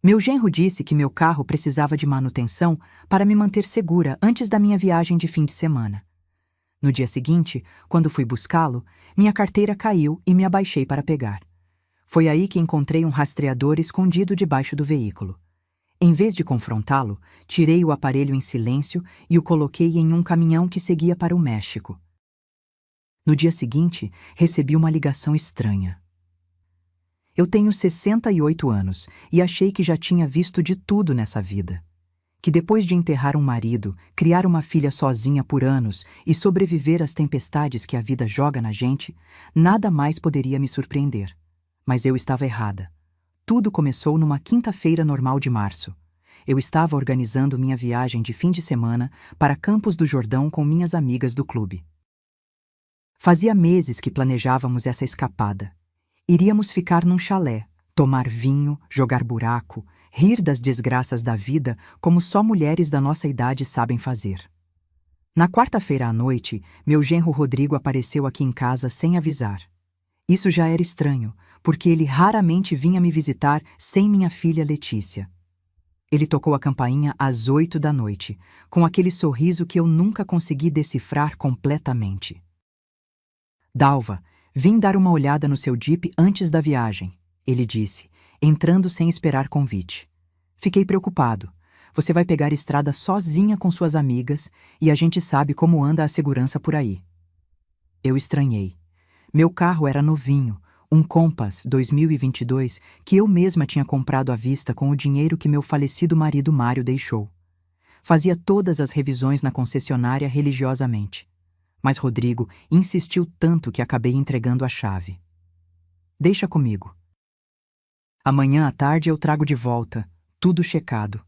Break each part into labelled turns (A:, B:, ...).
A: Meu genro disse que meu carro precisava de manutenção para me manter segura antes da minha viagem de fim de semana. No dia seguinte, quando fui buscá-lo, minha carteira caiu e me abaixei para pegar. Foi aí que encontrei um rastreador escondido debaixo do veículo. Em vez de confrontá-lo, tirei o aparelho em silêncio e o coloquei em um caminhão que seguia para o México. No dia seguinte, recebi uma ligação estranha. Eu tenho 68 anos e achei que já tinha visto de tudo nessa vida. Que depois de enterrar um marido, criar uma filha sozinha por anos e sobreviver às tempestades que a vida joga na gente, nada mais poderia me surpreender. Mas eu estava errada. Tudo começou numa quinta-feira normal de março. Eu estava organizando minha viagem de fim de semana para Campos do Jordão com minhas amigas do clube. Fazia meses que planejávamos essa escapada. Iríamos ficar num chalé, tomar vinho, jogar buraco, rir das desgraças da vida como só mulheres da nossa idade sabem fazer. Na quarta-feira à noite, meu genro Rodrigo apareceu aqui em casa sem avisar. Isso já era estranho, porque ele raramente vinha me visitar sem minha filha Letícia. Ele tocou a campainha às 8 da noite, com aquele sorriso que eu nunca consegui decifrar completamente. Dalva, vim dar uma olhada no seu Jeep antes da viagem, ele disse, entrando sem esperar convite. Fiquei preocupado. Você vai pegar estrada sozinha com suas amigas e a gente sabe como anda a segurança por aí. Eu estranhei. Meu carro era novinho, um Compass 2022 que eu mesma tinha comprado à vista com o dinheiro que meu falecido marido Mário deixou. Fazia todas as revisões na concessionária religiosamente. Mas Rodrigo insistiu tanto que acabei entregando a chave. Deixa comigo. Amanhã à tarde eu trago de volta, tudo checado.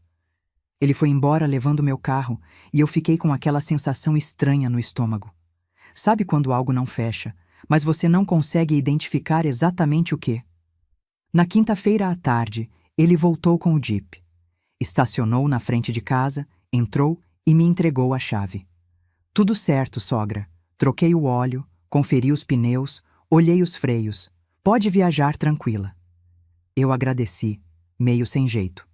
A: Ele foi embora levando meu carro e eu fiquei com aquela sensação estranha no estômago. Sabe quando algo não fecha, mas você não consegue identificar exatamente o quê? Na quinta-feira à tarde, ele voltou com o Jeep. Estacionou na frente de casa, entrou e me entregou a chave. Tudo certo, sogra. Troquei o óleo, conferi os pneus, olhei os freios. Pode viajar tranquila. Eu agradeci, meio sem jeito.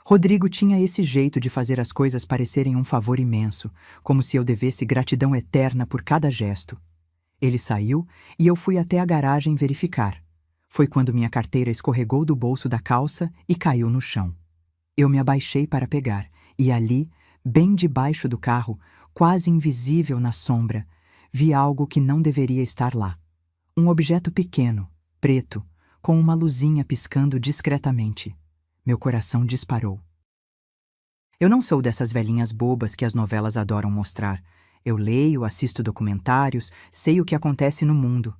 A: Rodrigo tinha esse jeito de fazer as coisas parecerem um favor imenso, como se eu devesse gratidão eterna por cada gesto. Ele saiu e eu fui até a garagem verificar. Foi quando minha carteira escorregou do bolso da calça e caiu no chão. Eu me abaixei para pegar, e ali, bem debaixo do carro, quase invisível na sombra, vi algo que não deveria estar lá. Um objeto pequeno, preto, com uma luzinha piscando discretamente. Meu coração disparou. Eu não sou dessas velhinhas bobas que as novelas adoram mostrar. Eu leio, assisto documentários, sei o que acontece no mundo.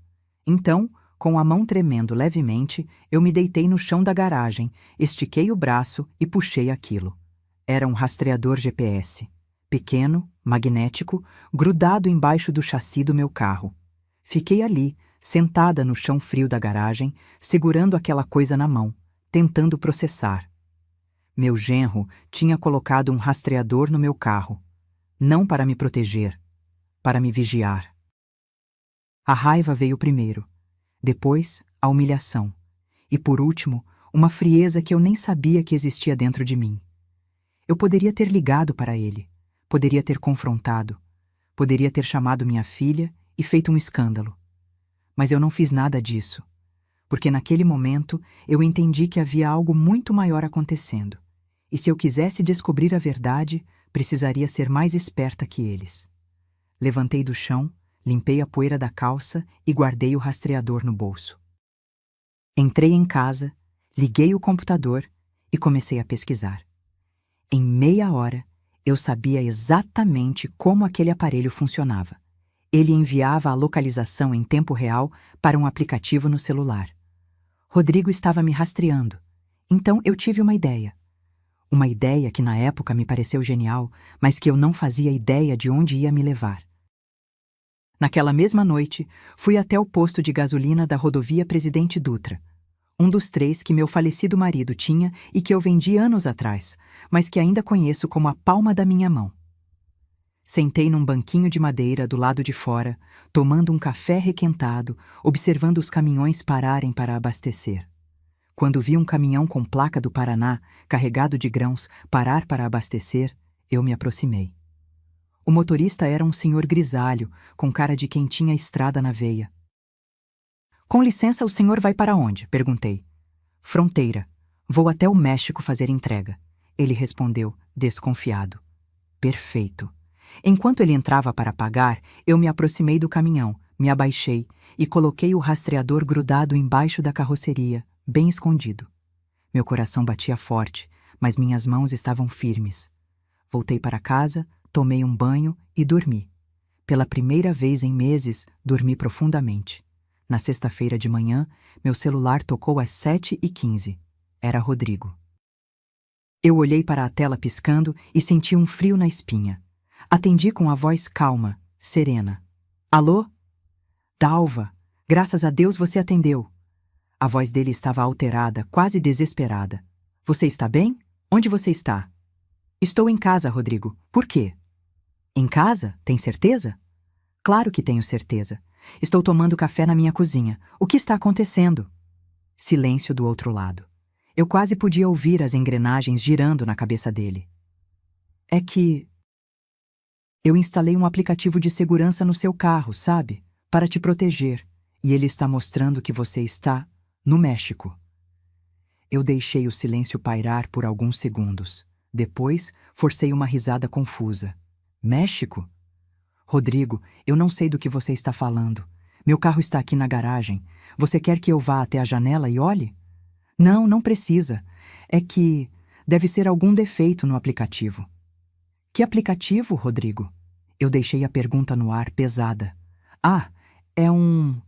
A: Então, com a mão tremendo levemente, eu me deitei no chão da garagem, estiquei o braço e puxei aquilo. Era um rastreador GPS. Pequeno, magnético, grudado embaixo do chassi do meu carro. Fiquei ali, sentada no chão frio da garagem, segurando aquela coisa na mão, tentando processar. Meu genro tinha colocado um rastreador no meu carro. Não para me proteger, para me vigiar. A raiva veio primeiro, depois a humilhação, e por último, uma frieza que eu nem sabia que existia dentro de mim. Eu poderia ter ligado para ele, poderia ter confrontado, poderia ter chamado minha filha e feito um escândalo. Mas eu não fiz nada disso, porque naquele momento eu entendi que havia algo muito maior acontecendo, e se eu quisesse descobrir a verdade, precisaria ser mais esperta que eles. Levantei do chão, limpei a poeira da calça e guardei o rastreador no bolso. Entrei em casa, liguei o computador e comecei a pesquisar. Em meia hora, eu sabia exatamente como aquele aparelho funcionava. Ele enviava a localização em tempo real para um aplicativo no celular. Rodrigo estava me rastreando, então eu tive uma ideia. Uma ideia que na época me pareceu genial, mas que eu não fazia ideia de onde ia me levar. Naquela mesma noite, fui até o posto de gasolina da rodovia Presidente Dutra, um dos 3 que meu falecido marido tinha e que eu vendi anos atrás, mas que ainda conheço como a palma da minha mão. Sentei num banquinho de madeira do lado de fora, tomando um café requentado, observando os caminhões pararem para abastecer. Quando vi um caminhão com placa do Paraná, carregado de grãos, parar para abastecer, eu me aproximei. O motorista era um senhor grisalho, com cara de quem tinha estrada na veia. Com licença, o senhor vai para onde? Perguntei. Fronteira. Vou até o México fazer entrega. Ele respondeu, desconfiado. Perfeito. Enquanto ele entrava para pagar, eu me aproximei do caminhão, me abaixei e coloquei o rastreador grudado embaixo da carroceria, bem escondido. Meu coração batia forte, mas minhas mãos estavam firmes. Voltei para casa, tomei um banho e dormi. Pela primeira vez em meses, dormi profundamente. Na sexta-feira de manhã, meu celular tocou às 7h15. Era Rodrigo. Eu olhei para a tela piscando e senti um frio na espinha. Atendi com a voz calma, serena. Alô? Dalva, graças a Deus você atendeu. A voz dele estava alterada, quase desesperada. Você está bem? Onde você está? Estou em casa, Rodrigo. Por quê? Em casa? Tem certeza? Claro que tenho certeza. Estou tomando café na minha cozinha. O que está acontecendo? Silêncio do outro lado. Eu quase podia ouvir as engrenagens girando na cabeça dele. É que eu instalei um aplicativo de segurança no seu carro, sabe? Para te proteger. E ele está mostrando que você está no México. Eu deixei o silêncio pairar por alguns segundos. Depois, forcei uma risada confusa. México? Rodrigo, eu não sei do que você está falando. Meu carro está aqui na garagem. Você quer que eu vá até a janela e olhe? Não, não precisa. É que deve ser algum defeito no aplicativo. Que aplicativo, Rodrigo? Eu deixei a pergunta no ar, pesada. Ah, é um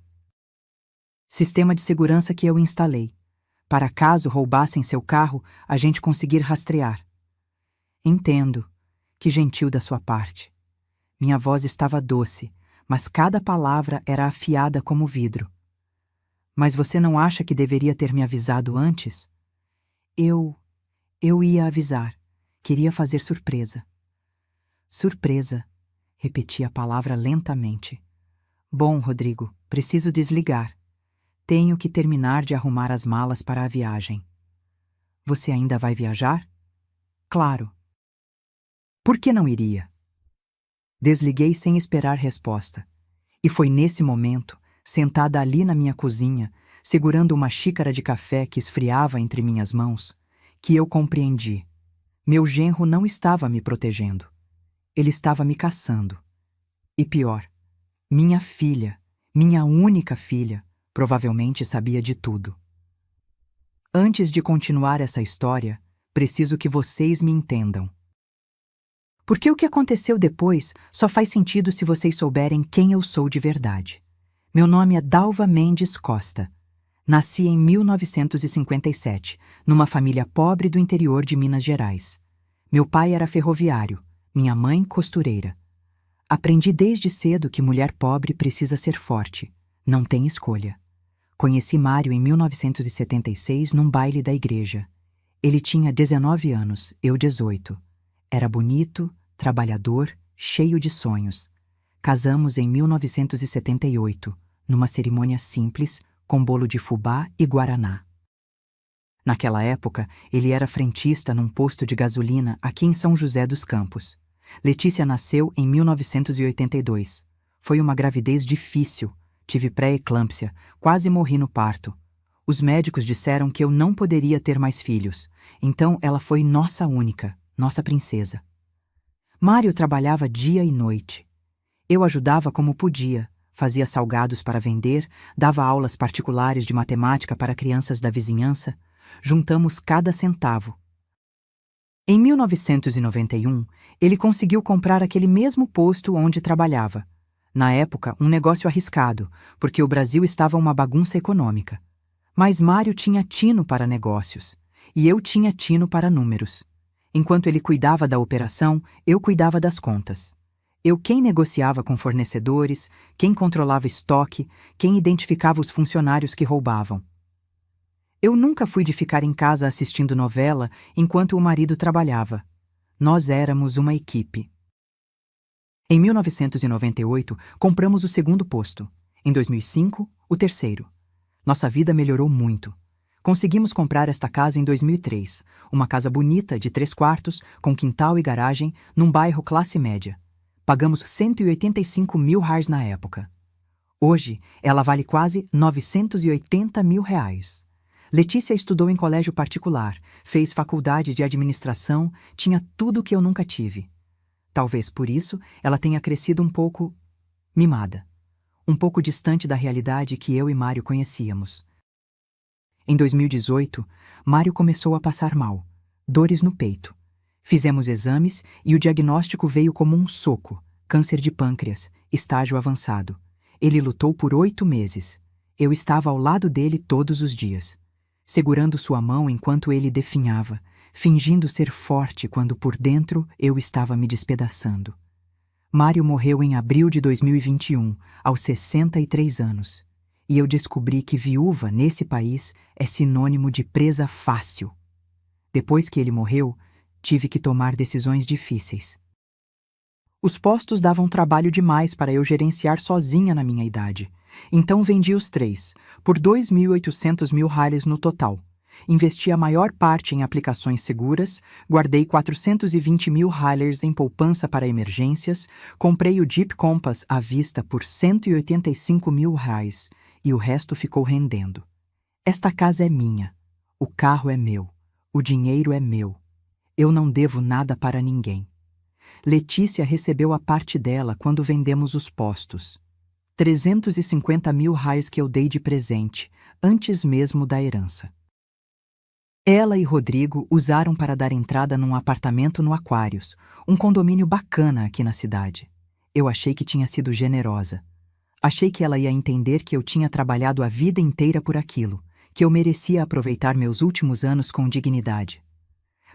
A: sistema de segurança que eu instalei. Para caso roubassem seu carro, a gente conseguir rastrear. Entendo. Que gentil da sua parte. Minha voz estava doce, mas cada palavra era afiada como vidro. Mas você não acha que deveria ter me avisado antes? Eu ia avisar. Queria fazer surpresa. Surpresa. Repeti a palavra lentamente. Bom, Rodrigo, preciso desligar. Tenho que terminar de arrumar as malas para a viagem. Você ainda vai viajar? Claro. Por que não iria? Desliguei sem esperar resposta. E foi nesse momento, sentada ali na minha cozinha, segurando uma xícara de café que esfriava entre minhas mãos, que eu compreendi. Meu genro não estava me protegendo. Ele estava me caçando. E pior, minha filha, minha única filha, provavelmente sabia de tudo. Antes de continuar essa história, preciso que vocês me entendam. Porque o que aconteceu depois só faz sentido se vocês souberem quem eu sou de verdade. Meu nome é Dalva Mendes Costa. Nasci em 1957, numa família pobre do interior de Minas Gerais. Meu pai era ferroviário, minha mãe costureira. Aprendi desde cedo que mulher pobre precisa ser forte, não tem escolha. Conheci Mário em 1976 num baile da igreja. Ele tinha 19 anos, eu 18. Era bonito, trabalhador, cheio de sonhos. Casamos em 1978, numa cerimônia simples, com bolo de fubá e guaraná. Naquela época, ele era frentista num posto de gasolina aqui em São José dos Campos. Letícia nasceu em 1982. Foi uma gravidez difícil. Tive pré-eclâmpsia, quase morri no parto. Os médicos disseram que eu não poderia ter mais filhos, então ela foi nossa única, nossa princesa. Mário trabalhava dia e noite. Eu ajudava como podia, fazia salgados para vender, dava aulas particulares de matemática para crianças da vizinhança. Juntamos cada centavo. Em 1991, ele conseguiu comprar aquele mesmo posto onde trabalhava. Na época, um negócio arriscado, porque o Brasil estava uma bagunça econômica. Mas Mário tinha tino para negócios, e eu tinha tino para números. Enquanto ele cuidava da operação, eu cuidava das contas. Eu quem negociava com fornecedores, quem controlava estoque, quem identificava os funcionários que roubavam. Eu nunca fui de ficar em casa assistindo novela enquanto o marido trabalhava. Nós éramos uma equipe. Em 1998, compramos o segundo posto. Em 2005, o terceiro. Nossa vida melhorou muito. Conseguimos comprar esta casa em 2003, uma casa bonita de 3 quartos, com quintal e garagem, num bairro classe média. Pagamos R$ 185 mil na época. Hoje, ela vale quase R$ 980 mil. Letícia estudou em colégio particular, fez faculdade de administração, tinha tudo que eu nunca tive. Talvez por isso ela tenha crescido um pouco mimada, um pouco distante da realidade que eu e Mário conhecíamos. Em 2018, Mário começou a passar mal, dores no peito. Fizemos exames e o diagnóstico veio como um soco: câncer de pâncreas, estágio avançado. Ele lutou por 8 meses. Eu estava ao lado dele todos os dias, segurando sua mão enquanto ele definhava, fingindo ser forte quando por dentro eu estava me despedaçando. Mário morreu em abril de 2021, aos 63 anos. E eu descobri que viúva nesse país é sinônimo de presa fácil. Depois que ele morreu, tive que tomar decisões difíceis. Os postos davam trabalho demais para eu gerenciar sozinha na minha idade. Então vendi os 3, por R$ 2.800 mil no total. Investi a maior parte em aplicações seguras, guardei R$ 420 mil em poupança para emergências, comprei o Jeep Compass à vista por R$ 185 mil e o resto ficou rendendo. Esta casa é minha, o carro é meu, o dinheiro é meu. Eu não devo nada para ninguém. Letícia recebeu a parte dela quando vendemos os postos. R$ 350 mil que eu dei de presente, antes mesmo da herança. Ela e Rodrigo usaram para dar entrada num apartamento no Aquários, um condomínio bacana aqui na cidade. Eu achei que tinha sido generosa. Achei que ela ia entender que eu tinha trabalhado a vida inteira por aquilo, que eu merecia aproveitar meus últimos anos com dignidade.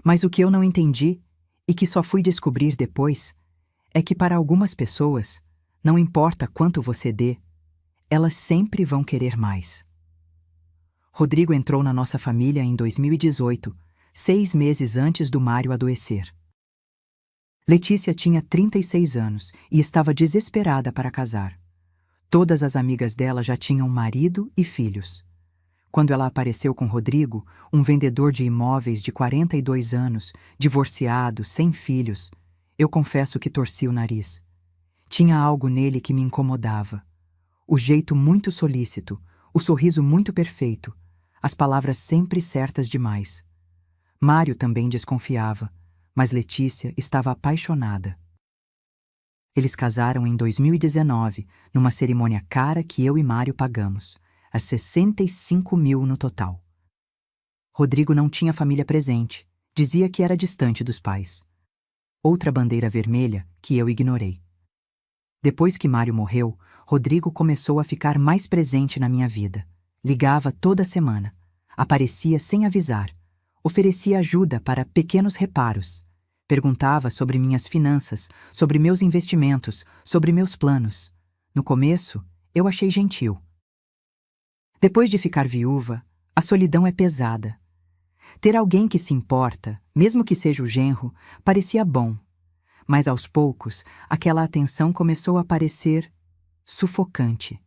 A: Mas o que eu não entendi, e que só fui descobrir depois, é que para algumas pessoas, não importa quanto você dê, elas sempre vão querer mais. Rodrigo entrou na nossa família em 2018, 6 meses antes do Mário adoecer. Letícia tinha 36 anos e estava desesperada para casar. Todas as amigas dela já tinham marido e filhos. Quando ela apareceu com Rodrigo, um vendedor de imóveis de 42 anos, divorciado, sem filhos, eu confesso que torci o nariz. Tinha algo nele que me incomodava. O jeito muito solícito, o sorriso muito perfeito, as palavras sempre certas demais. Mário também desconfiava, mas Letícia estava apaixonada. Eles casaram em 2019, numa cerimônia cara que eu e Mário pagamos, a 65 mil no total. Rodrigo não tinha família presente, dizia que era distante dos pais. Outra bandeira vermelha que eu ignorei. Depois que Mário morreu, Rodrigo começou a ficar mais presente na minha vida. Ligava toda semana, aparecia sem avisar, oferecia ajuda para pequenos reparos, perguntava sobre minhas finanças, sobre meus investimentos, sobre meus planos. No começo, eu achei gentil. Depois de ficar viúva, a solidão é pesada. Ter alguém que se importa, mesmo que seja o genro, parecia bom. Mas aos poucos, aquela atenção começou a parecer sufocante.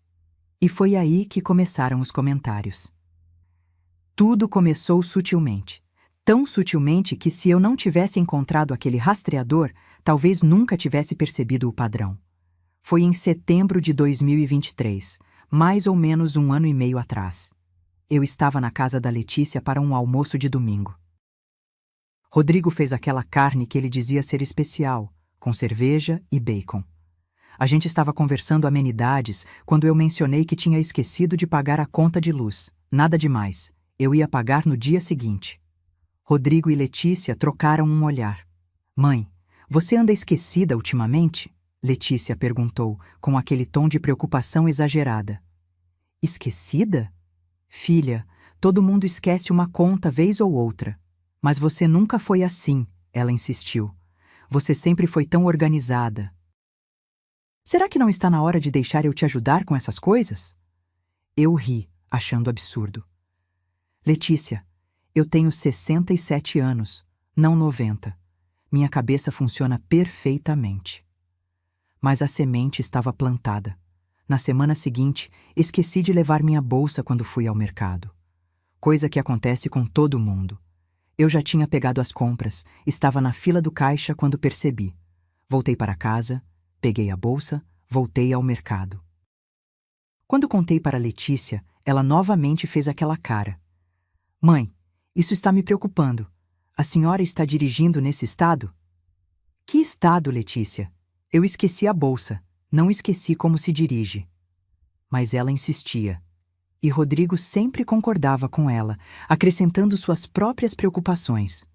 A: E foi aí que começaram os comentários. Tudo começou sutilmente. Tão sutilmente que se eu não tivesse encontrado aquele rastreador, talvez nunca tivesse percebido o padrão. Foi em setembro de 2023, mais ou menos 1 ano e meio atrás. Eu estava na casa da Letícia para um almoço de domingo. Rodrigo fez aquela carne que ele dizia ser especial, com cerveja e bacon. A gente estava conversando amenidades quando eu mencionei que tinha esquecido de pagar a conta de luz. Nada demais. Eu ia pagar no dia seguinte. Rodrigo e Letícia trocaram um olhar. Mãe, você anda esquecida ultimamente? Letícia perguntou, com aquele tom de preocupação exagerada. Esquecida? Filha, todo mundo esquece uma conta vez ou outra. Mas você nunca foi assim, ela insistiu. Você sempre foi tão organizada. Será que não está na hora de deixar eu te ajudar com essas coisas? Eu ri, achando absurdo. Letícia, eu tenho 67 anos, não 90. Minha cabeça funciona perfeitamente. Mas a semente estava plantada. Na semana seguinte, esqueci de levar minha bolsa quando fui ao mercado. coisa que acontece com todo mundo. Eu já tinha pegado as compras, estava na fila do caixa quando percebi. Voltei para casa, peguei a bolsa, voltei ao mercado. Quando contei para Letícia, ela novamente fez aquela cara. Mãe, isso está me preocupando. A senhora está dirigindo nesse estado? Que estado, Letícia? Eu esqueci a bolsa, não esqueci como se dirige. Mas ela insistia. E Rodrigo sempre concordava com ela, acrescentando suas próprias preocupações.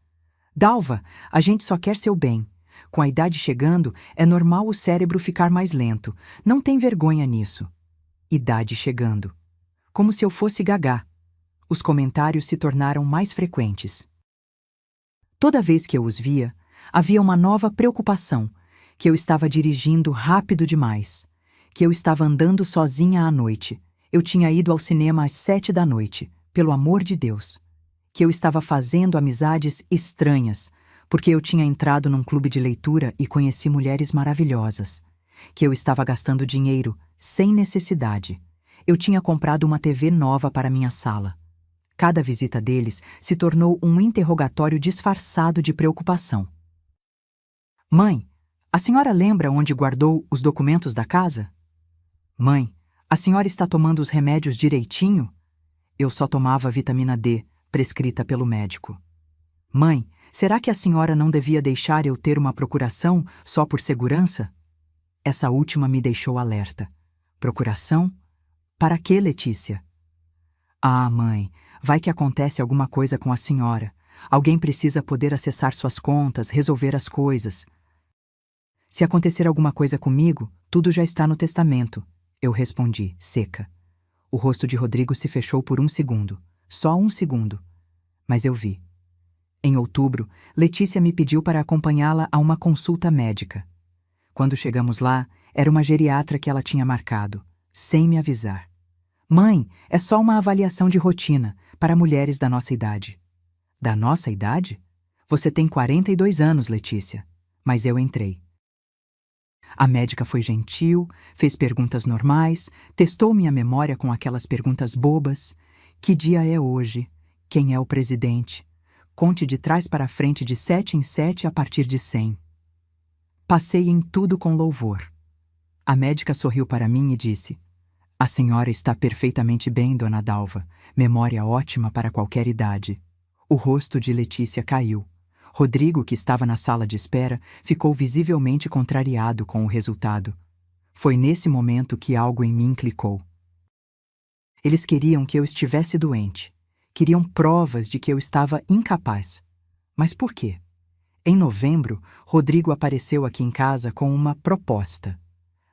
A: Dalva, a gente só quer seu bem. Com a idade chegando, é normal o cérebro ficar mais lento. Não tem vergonha nisso. Idade chegando. Como se eu fosse gagá. Os comentários se tornaram mais frequentes. Toda vez que eu os via, havia uma nova preocupação, que eu estava dirigindo rápido demais, que eu estava andando sozinha à noite. Eu tinha ido ao cinema às 7 da noite, pelo amor de Deus. Que eu estava fazendo amizades estranhas, porque eu tinha entrado num clube de leitura e conheci mulheres maravilhosas. Que eu estava gastando dinheiro, sem necessidade. Eu tinha comprado uma TV nova para minha sala. Cada visita deles se tornou um interrogatório disfarçado de preocupação. Mãe, a senhora lembra onde guardou os documentos da casa? Mãe, a senhora está tomando os remédios direitinho? Eu só tomava vitamina D, prescrita pelo médico. Mãe, será que a senhora não devia deixar eu ter uma procuração só por segurança? Essa última me deixou alerta. Procuração? Para quê, Letícia? Ah, mãe, vai que acontece alguma coisa com a senhora. Alguém precisa poder acessar suas contas, resolver as coisas. Se acontecer alguma coisa comigo, tudo já está no testamento. Eu respondi, seca. O rosto de Rodrigo se fechou por um segundo. Só um segundo. Mas eu vi. Em outubro, Letícia me pediu para acompanhá-la a uma consulta médica. Quando chegamos lá, era uma geriatra que ela tinha marcado, sem me avisar. Mãe, é só uma avaliação de rotina para mulheres da nossa idade. Da nossa idade? Você tem 42 anos, Letícia. Mas eu entrei. A médica foi gentil, fez perguntas normais, testou minha memória com aquelas perguntas bobas. Que dia é hoje? Quem é o presidente? Conte de trás para frente de 7 em 7 a partir de 100. Passei em tudo com louvor. A médica sorriu para mim e disse: A senhora está perfeitamente bem, dona Dalva. Memória ótima para qualquer idade. O rosto de Letícia caiu. Rodrigo, que estava na sala de espera, ficou visivelmente contrariado com o resultado. Foi nesse momento que algo em mim clicou. Eles queriam que eu estivesse doente. Queriam provas de que eu estava incapaz. Mas por quê? Em novembro, Rodrigo apareceu aqui em casa com uma proposta.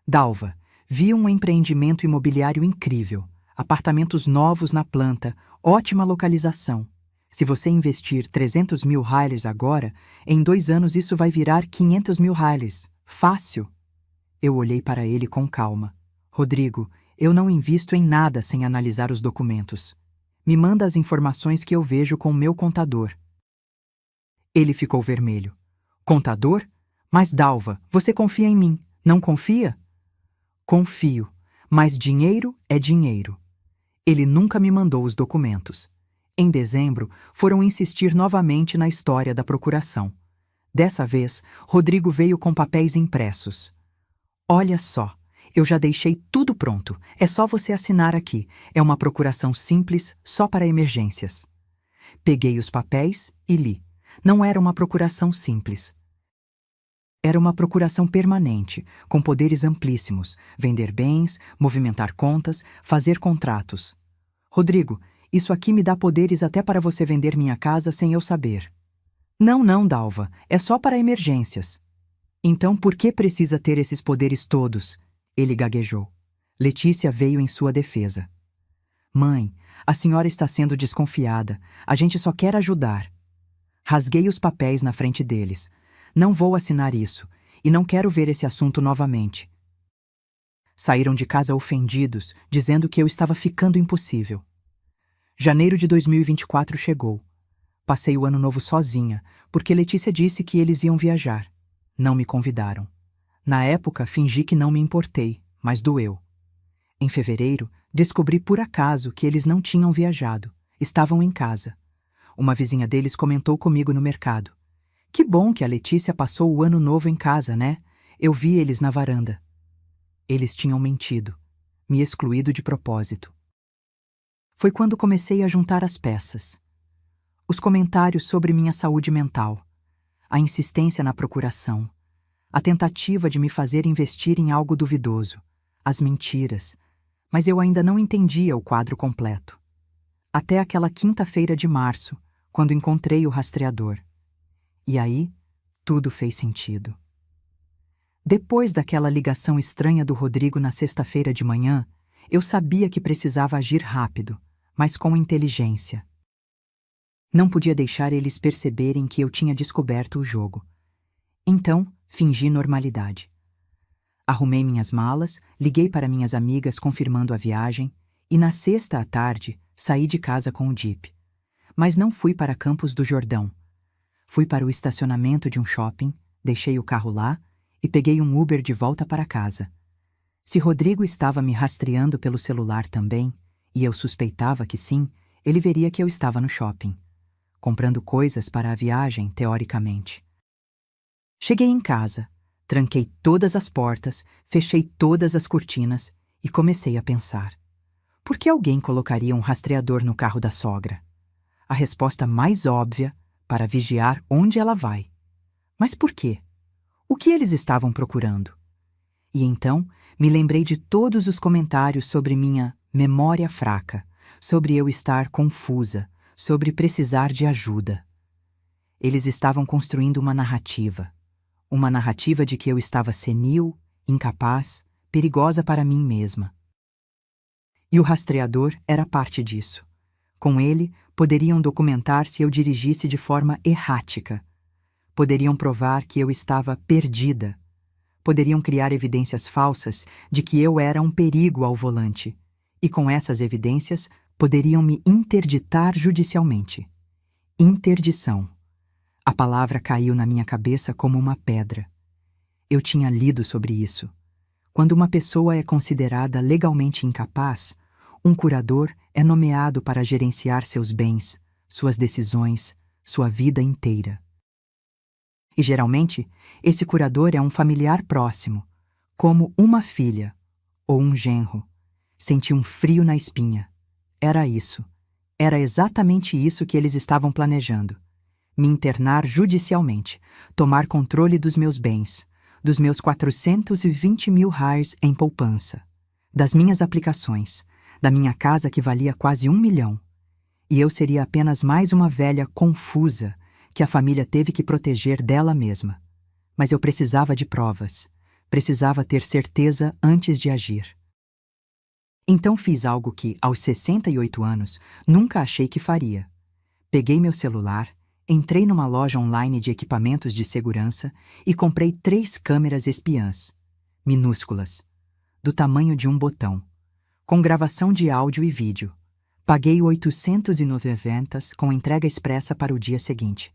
A: Dalva, vi um empreendimento imobiliário incrível. Apartamentos novos na planta, ótima localização. Se você investir 300 mil reais agora, em 2 anos isso vai virar 500 mil reais. Fácil. Eu olhei para ele com calma. Rodrigo, eu não invisto em nada sem analisar os documentos. Me manda as informações que eu vejo com o meu contador. Ele ficou vermelho. Contador? Mas Dalva, você confia em mim, não confia? Confio, mas dinheiro é dinheiro. Ele nunca me mandou os documentos. Em dezembro, foram insistir novamente na história da procuração. Dessa vez, Rodrigo veio com papéis impressos. Olha só, eu já deixei tudo pronto. É só você assinar aqui. É uma procuração simples, só para emergências. Peguei os papéis e li. Não era uma procuração simples. Era uma procuração permanente, com poderes amplíssimos, vender bens, movimentar contas, fazer contratos. Rodrigo, isso aqui me dá poderes até para você vender minha casa sem eu saber. Não, Dalva, é só para emergências. Então por que precisa ter esses poderes todos? Ele gaguejou. Letícia veio em sua defesa. Mãe, a senhora está sendo desconfiada. A gente só quer ajudar. Rasguei os papéis na frente deles. Não vou assinar isso, e não quero ver esse assunto novamente. Saíram de casa ofendidos, dizendo que eu estava ficando impossível. Janeiro de 2024 chegou. Passei o ano novo sozinha, porque Letícia disse que eles iam viajar. Não me convidaram. Na época, fingi que não me importei, mas doeu. Em fevereiro, descobri por acaso que eles não tinham viajado. Estavam em casa. Uma vizinha deles comentou comigo no mercado. Que bom que a Letícia passou o ano novo em casa, né? Eu vi eles na varanda. Eles tinham mentido, me excluído de propósito. Foi quando comecei a juntar as peças. Os comentários sobre minha saúde mental, a insistência na procuração, a tentativa de me fazer investir em algo duvidoso, as mentiras, mas eu ainda não entendia o quadro completo. Até aquela quinta-feira de março, quando encontrei o rastreador. E aí, tudo fez sentido. Depois daquela ligação estranha do Rodrigo na sexta-feira de manhã, eu sabia que precisava agir rápido, mas com inteligência. Não podia deixar eles perceberem que eu tinha descoberto o jogo. Então, fingi normalidade. Arrumei minhas malas, liguei para minhas amigas confirmando a viagem e, na sexta à tarde, saí de casa com o Jeep. Mas não fui para Campos do Jordão. Fui para o estacionamento de um shopping, deixei o carro lá e peguei um Uber de volta para casa. Se Rodrigo estava me rastreando pelo celular também, e eu suspeitava que sim, ele veria que eu estava no shopping, comprando coisas para a viagem, teoricamente. Cheguei em casa, tranquei todas as portas, fechei todas as cortinas e comecei a pensar. Por que alguém colocaria um rastreador no carro da sogra? A resposta mais óbvia, para vigiar onde ela vai. Mas por quê? O que eles estavam procurando? E então, me lembrei de todos os comentários sobre minha memória fraca, sobre eu estar confusa, sobre precisar de ajuda. Eles estavam construindo uma narrativa de que eu estava senil, incapaz, perigosa para mim mesma. E o rastreador era parte disso. Com ele, poderiam documentar se eu dirigisse de forma errática. Poderiam provar que eu estava perdida. Poderiam criar evidências falsas de que eu era um perigo ao volante. E com essas evidências, poderiam me interditar judicialmente. Interdição. A palavra caiu na minha cabeça como uma pedra. Eu tinha lido sobre isso. Quando uma pessoa é considerada legalmente incapaz, um curador é nomeado para gerenciar seus bens, suas decisões, sua vida inteira. E geralmente, esse curador é um familiar próximo, como uma filha ou um genro. Senti um frio na espinha. Era isso. Era exatamente isso que eles estavam planejando. Me internar judicialmente, tomar controle dos meus bens, dos meus 420 mil reais em poupança, das minhas aplicações, da minha casa que valia quase 1 milhão. E eu seria apenas mais uma velha confusa que a família teve que proteger dela mesma. Mas eu precisava de provas, precisava ter certeza antes de agir. Então fiz algo que, aos 68 anos, nunca achei que faria. Peguei meu celular, entrei numa loja online de equipamentos de segurança e comprei 3 câmeras espiãs, minúsculas, do tamanho de um botão, com gravação de áudio e vídeo. Paguei 890 com entrega expressa para o dia seguinte.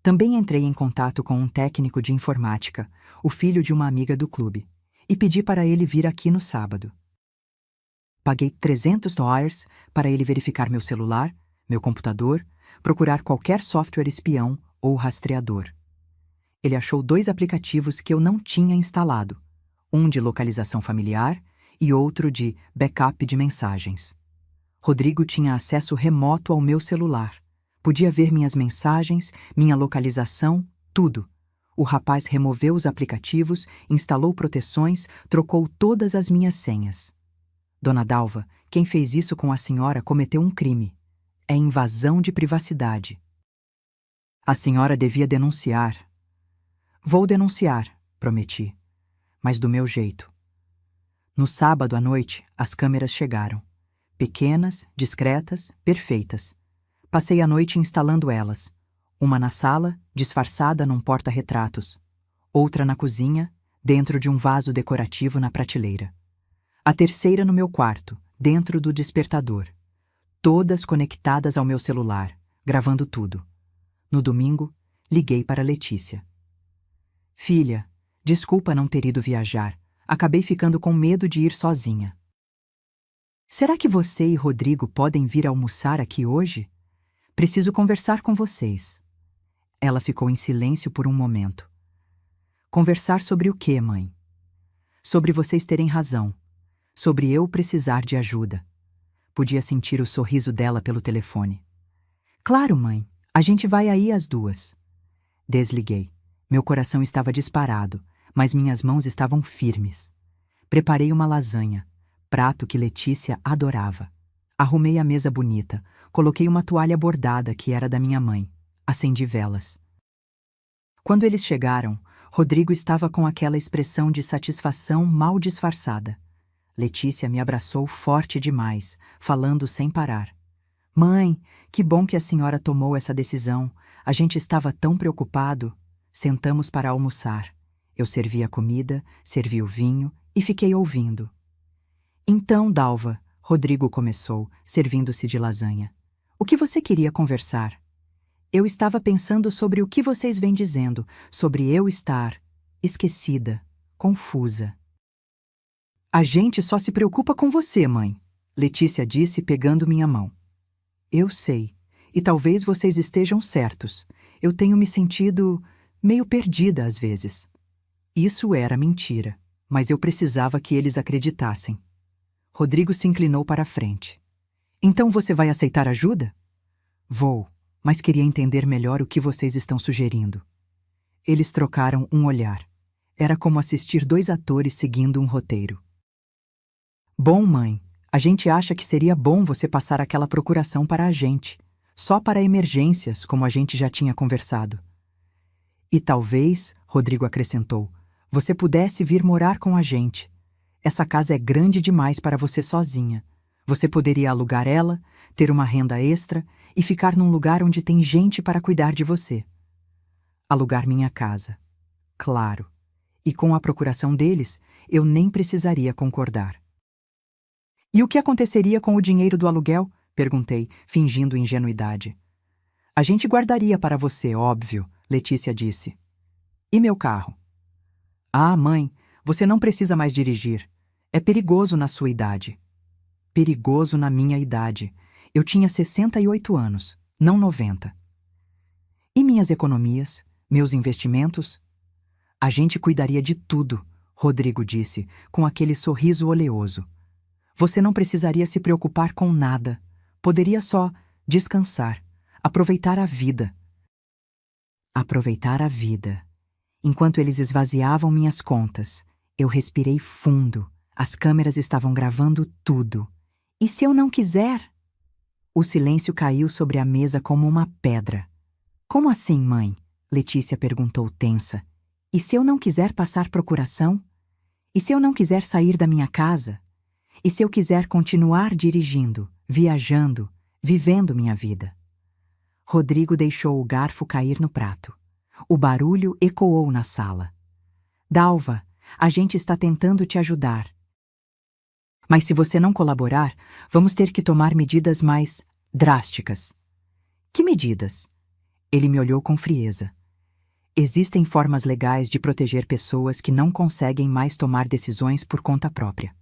A: Também entrei em contato com um técnico de informática, o filho de uma amiga do clube, e pedi para ele vir aqui no sábado. Paguei $300 para ele verificar meu celular, meu computador, procurar qualquer software espião ou rastreador. Ele achou 2 aplicativos que eu não tinha instalado, um de localização familiar e outro de backup de mensagens. Rodrigo tinha acesso remoto ao meu celular. Podia ver minhas mensagens, minha localização, tudo. O rapaz removeu os aplicativos, instalou proteções, trocou todas as minhas senhas. Dona Dalva, quem fez isso com a senhora cometeu um crime. É invasão de privacidade. A senhora devia denunciar. Vou denunciar, prometi, mas do meu jeito. No sábado à noite, as câmeras chegaram. Pequenas, discretas, perfeitas. Passei a noite instalando elas. Uma na sala, disfarçada num porta-retratos. Outra na cozinha, dentro de um vaso decorativo na prateleira. A terceira no meu quarto, dentro do despertador. Todas conectadas ao meu celular, gravando tudo. No domingo, liguei para Letícia. Filha, desculpa não ter ido viajar. Acabei ficando com medo de ir sozinha. Será que você e Rodrigo podem vir almoçar aqui hoje? Preciso conversar com vocês. Ela ficou em silêncio por um momento. Conversar sobre o quê, mãe? Sobre vocês terem razão. Sobre eu precisar de ajuda. Podia sentir o sorriso dela pelo telefone. Claro, mãe. A gente vai aí às 2. Desliguei. Meu coração estava disparado, mas minhas mãos estavam firmes. Preparei uma lasanha, prato que Letícia adorava. Arrumei a mesa bonita, coloquei uma toalha bordada que era da minha mãe. Acendi velas. Quando eles chegaram, Rodrigo estava com aquela expressão de satisfação mal disfarçada. Letícia me abraçou forte demais, falando sem parar. Mãe, que bom que a senhora tomou essa decisão. A gente estava tão preocupado. Sentamos para almoçar. Eu servi a comida, servi o vinho e fiquei ouvindo. Então, Dalva, Rodrigo começou, servindo-se de lasanha. O que você queria conversar? Eu estava pensando sobre o que vocês vêm dizendo, sobre eu estar esquecida, confusa. A gente só se preocupa com você, mãe, Letícia disse pegando minha mão. Eu sei, e talvez vocês estejam certos. Eu tenho me sentido meio perdida às vezes. Isso era mentira, mas eu precisava que eles acreditassem. Rodrigo se inclinou para a frente. Então você vai aceitar ajuda? Vou, mas queria entender melhor o que vocês estão sugerindo. Eles trocaram um olhar. Era como assistir 2 atores seguindo um roteiro. Bom, mãe, a gente acha que seria bom você passar aquela procuração para a gente, só para emergências, como a gente já tinha conversado. E talvez, Rodrigo acrescentou, você pudesse vir morar com a gente. Essa casa é grande demais para você sozinha. Você poderia alugar ela, ter uma renda extra e ficar num lugar onde tem gente para cuidar de você. Alugar minha casa. Claro. E com a procuração deles, eu nem precisaria concordar. E o que aconteceria com o dinheiro do aluguel? Perguntei, fingindo ingenuidade. A gente guardaria para você, óbvio, Letícia disse. E meu carro? Ah, mãe, você não precisa mais dirigir. É perigoso na sua idade. Perigoso na minha idade. Eu tinha 68 anos, não 90. E minhas economias? Meus investimentos? A gente cuidaria de tudo, Rodrigo disse, com aquele sorriso oleoso. Você não precisaria se preocupar com nada. Poderia só descansar, aproveitar a vida. Aproveitar a vida. Enquanto eles esvaziavam minhas contas, eu respirei fundo. As câmeras estavam gravando tudo. E se eu não quiser? O silêncio caiu sobre a mesa como uma pedra. Como assim, mãe? Letícia perguntou tensa. E se eu não quiser passar procuração? E se eu não quiser sair da minha casa? E se eu quiser continuar dirigindo, viajando, vivendo minha vida? Rodrigo deixou o garfo cair no prato. O barulho ecoou na sala. Dalva, a gente está tentando te ajudar. Mas se você não colaborar, vamos ter que tomar medidas mais drásticas. Que medidas? Ele me olhou com frieza. Existem formas legais de proteger pessoas que não conseguem mais tomar decisões por conta própria.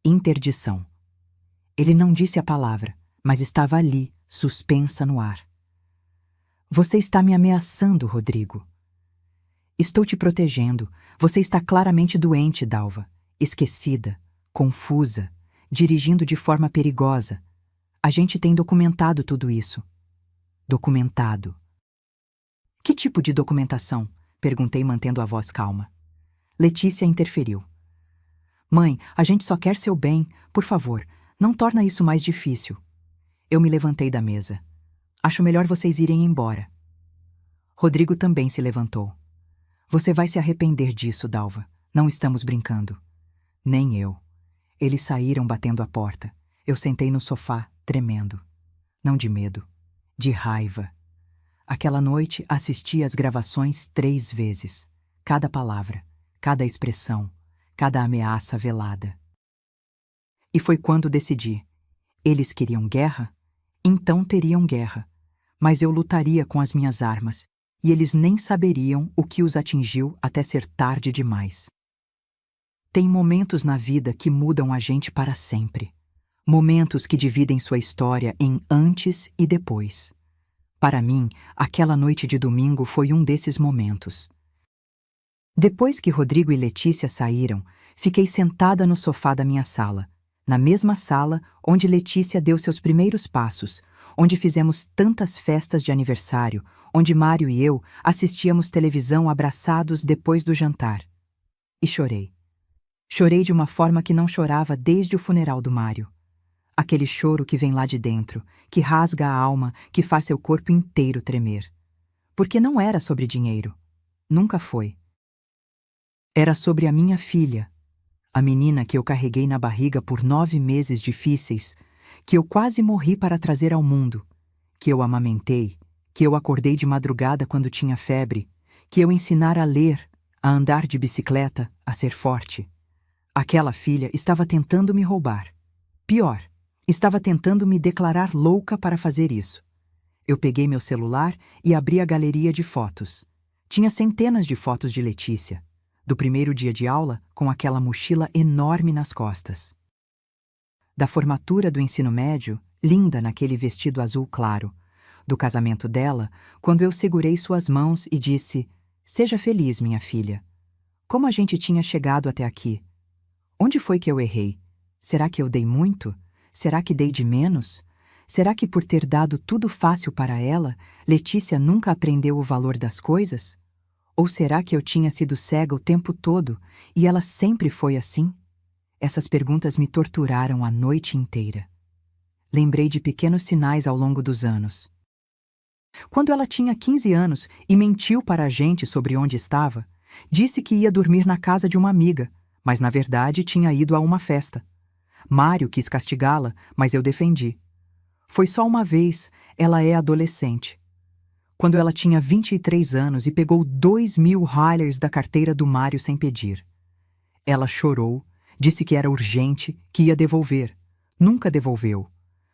A: Interdição. Ele não disse a palavra, mas estava ali, suspensa no ar. Você está me ameaçando, Rodrigo. Estou te protegendo. Você está claramente doente, Dalva. Esquecida, confusa, dirigindo de forma perigosa. A gente tem documentado tudo isso. Documentado. Que tipo de documentação? Perguntei, mantendo a voz calma. Letícia interferiu. Mãe, a gente só quer seu bem. Por favor, não torna isso mais difícil. Eu me levantei da mesa. Acho melhor vocês irem embora. Rodrigo também se levantou. Você vai se arrepender disso, Dalva. Não estamos brincando. Nem eu. Eles saíram batendo a porta. Eu sentei no sofá, tremendo. Não de medo, de raiva. Aquela noite assisti às gravações 3 vezes. Cada palavra, cada expressão, cada ameaça velada. E foi quando decidi. Eles queriam guerra? Então teriam guerra. Mas eu lutaria com as minhas armas, e eles nem saberiam o que os atingiu até ser tarde demais. Tem momentos na vida que mudam a gente para sempre. Momentos que dividem sua história em antes e depois. Para mim, aquela noite de domingo foi um desses momentos. Depois que Rodrigo e Letícia saíram, fiquei sentada no sofá da minha sala, na mesma sala onde Letícia deu seus primeiros passos, onde fizemos tantas festas de aniversário, onde Mário e eu assistíamos televisão abraçados depois do jantar. E chorei. Chorei de uma forma que não chorava desde o funeral do Mário. Aquele choro que vem lá de dentro, que rasga a alma, que faz seu corpo inteiro tremer. Porque não era sobre dinheiro. Nunca foi. Era sobre a minha filha, a menina que eu carreguei na barriga por 9 meses difíceis, que eu quase morri para trazer ao mundo, que eu amamentei, que eu acordei de madrugada quando tinha febre, que eu ensinara a ler, a andar de bicicleta, a ser forte. Aquela filha estava tentando me roubar. Pior, estava tentando me declarar louca para fazer isso. Eu peguei meu celular e abri a galeria de fotos. Tinha centenas de fotos de Letícia, do primeiro dia de aula com aquela mochila enorme nas costas. Da formatura do ensino médio, linda naquele vestido azul claro. Do casamento dela, quando eu segurei suas mãos e disse: "Seja feliz, minha filha. Como a gente tinha chegado até aqui? Onde foi que eu errei? Será que eu dei muito? Será que dei de menos? Será que por ter dado tudo fácil para ela, Letícia nunca aprendeu o valor das coisas? Ou será que eu tinha sido cega o tempo todo e ela sempre foi assim?" Essas perguntas me torturaram a noite inteira. Lembrei de pequenos sinais ao longo dos anos. Quando ela tinha 15 anos e mentiu para a gente sobre onde estava, disse que ia dormir na casa de uma amiga, mas na verdade tinha ido a uma festa. Mário quis castigá-la, mas eu defendi. Foi só uma vez, ela é adolescente. Quando ela tinha 23 anos e pegou 2.000 Highlanders da carteira do Mário sem pedir. Ela chorou, disse que era urgente, que ia devolver. Nunca devolveu.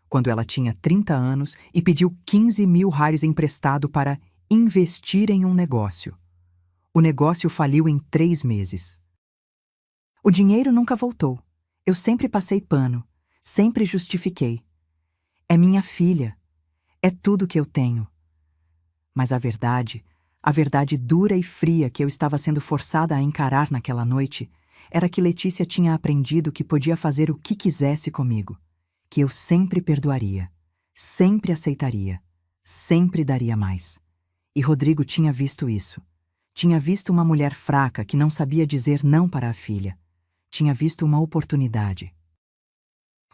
A: Quando ela tinha 30 anos e pediu 15.000 Highlanders emprestado para investir em um negócio. O negócio faliu em 3 meses. O dinheiro nunca voltou. Eu sempre passei pano, sempre justifiquei. É minha filha. É tudo que eu tenho. Mas a verdade dura e fria que eu estava sendo forçada a encarar naquela noite, era que Letícia tinha aprendido que podia fazer o que quisesse comigo, que eu sempre perdoaria, sempre aceitaria, sempre daria mais. E Rodrigo tinha visto isso. Tinha visto uma mulher fraca que não sabia dizer não para a filha. Tinha visto uma oportunidade.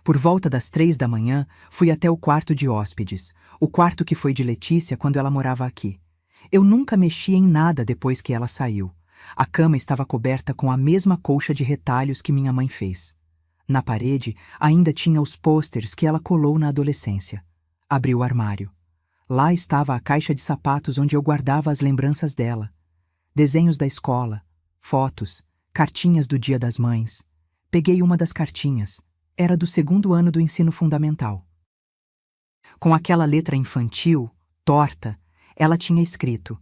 A: Por volta das 3 da manhã, fui até o quarto de hóspedes, o quarto que foi de Letícia quando ela morava aqui. Eu nunca mexi em nada depois que ela saiu. A cama estava coberta com a mesma colcha de retalhos que minha mãe fez. Na parede, ainda tinha os pôsteres que ela colou na adolescência. Abri o armário. Lá estava a caixa de sapatos onde eu guardava as lembranças dela. Desenhos da escola, fotos, cartinhas do Dia das Mães. Peguei uma das cartinhas. Era do 2º ano do ensino fundamental. Com aquela letra infantil, torta, ela tinha escrito: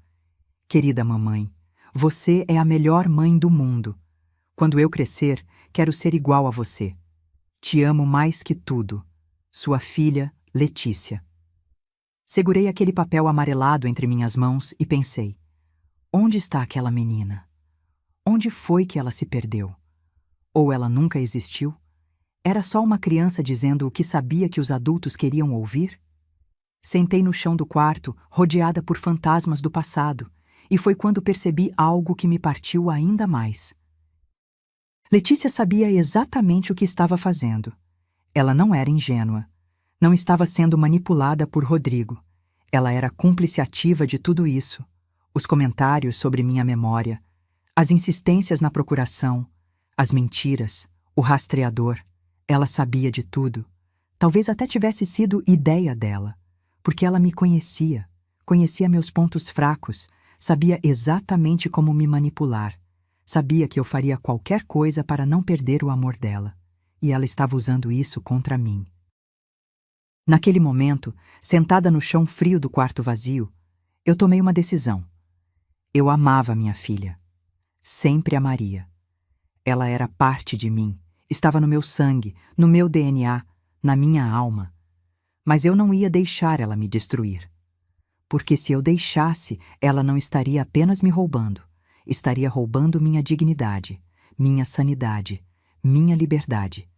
A: "Querida mamãe, você é a melhor mãe do mundo. Quando eu crescer, quero ser igual a você. Te amo mais que tudo. Sua filha, Letícia." Segurei aquele papel amarelado entre minhas mãos e pensei: onde está aquela menina? Onde foi que ela se perdeu? Ou ela nunca existiu? Era só uma criança dizendo o que sabia que os adultos queriam ouvir? Sentei no chão do quarto, rodeada por fantasmas do passado, e foi quando percebi algo que me partiu ainda mais. Letícia sabia exatamente o que estava fazendo. Ela não era ingênua. Não estava sendo manipulada por Rodrigo. Ela era cúmplice ativa de tudo isso. Os comentários sobre minha memória, as insistências na procuração, as mentiras, o rastreador. Ela sabia de tudo. Talvez até tivesse sido ideia dela, porque ela me conhecia, conhecia meus pontos fracos, sabia exatamente como me manipular, sabia que eu faria qualquer coisa para não perder o amor dela, e ela estava usando isso contra mim. Naquele momento, sentada no chão frio do quarto vazio, eu tomei uma decisão. Eu amava minha filha. Sempre amaria. Ela era parte de mim. Estava no meu sangue, no meu DNA, na minha alma, mas eu não ia deixar ela me destruir. Porque se eu deixasse, ela não estaria apenas me roubando, estaria roubando minha dignidade, minha sanidade, minha liberdade.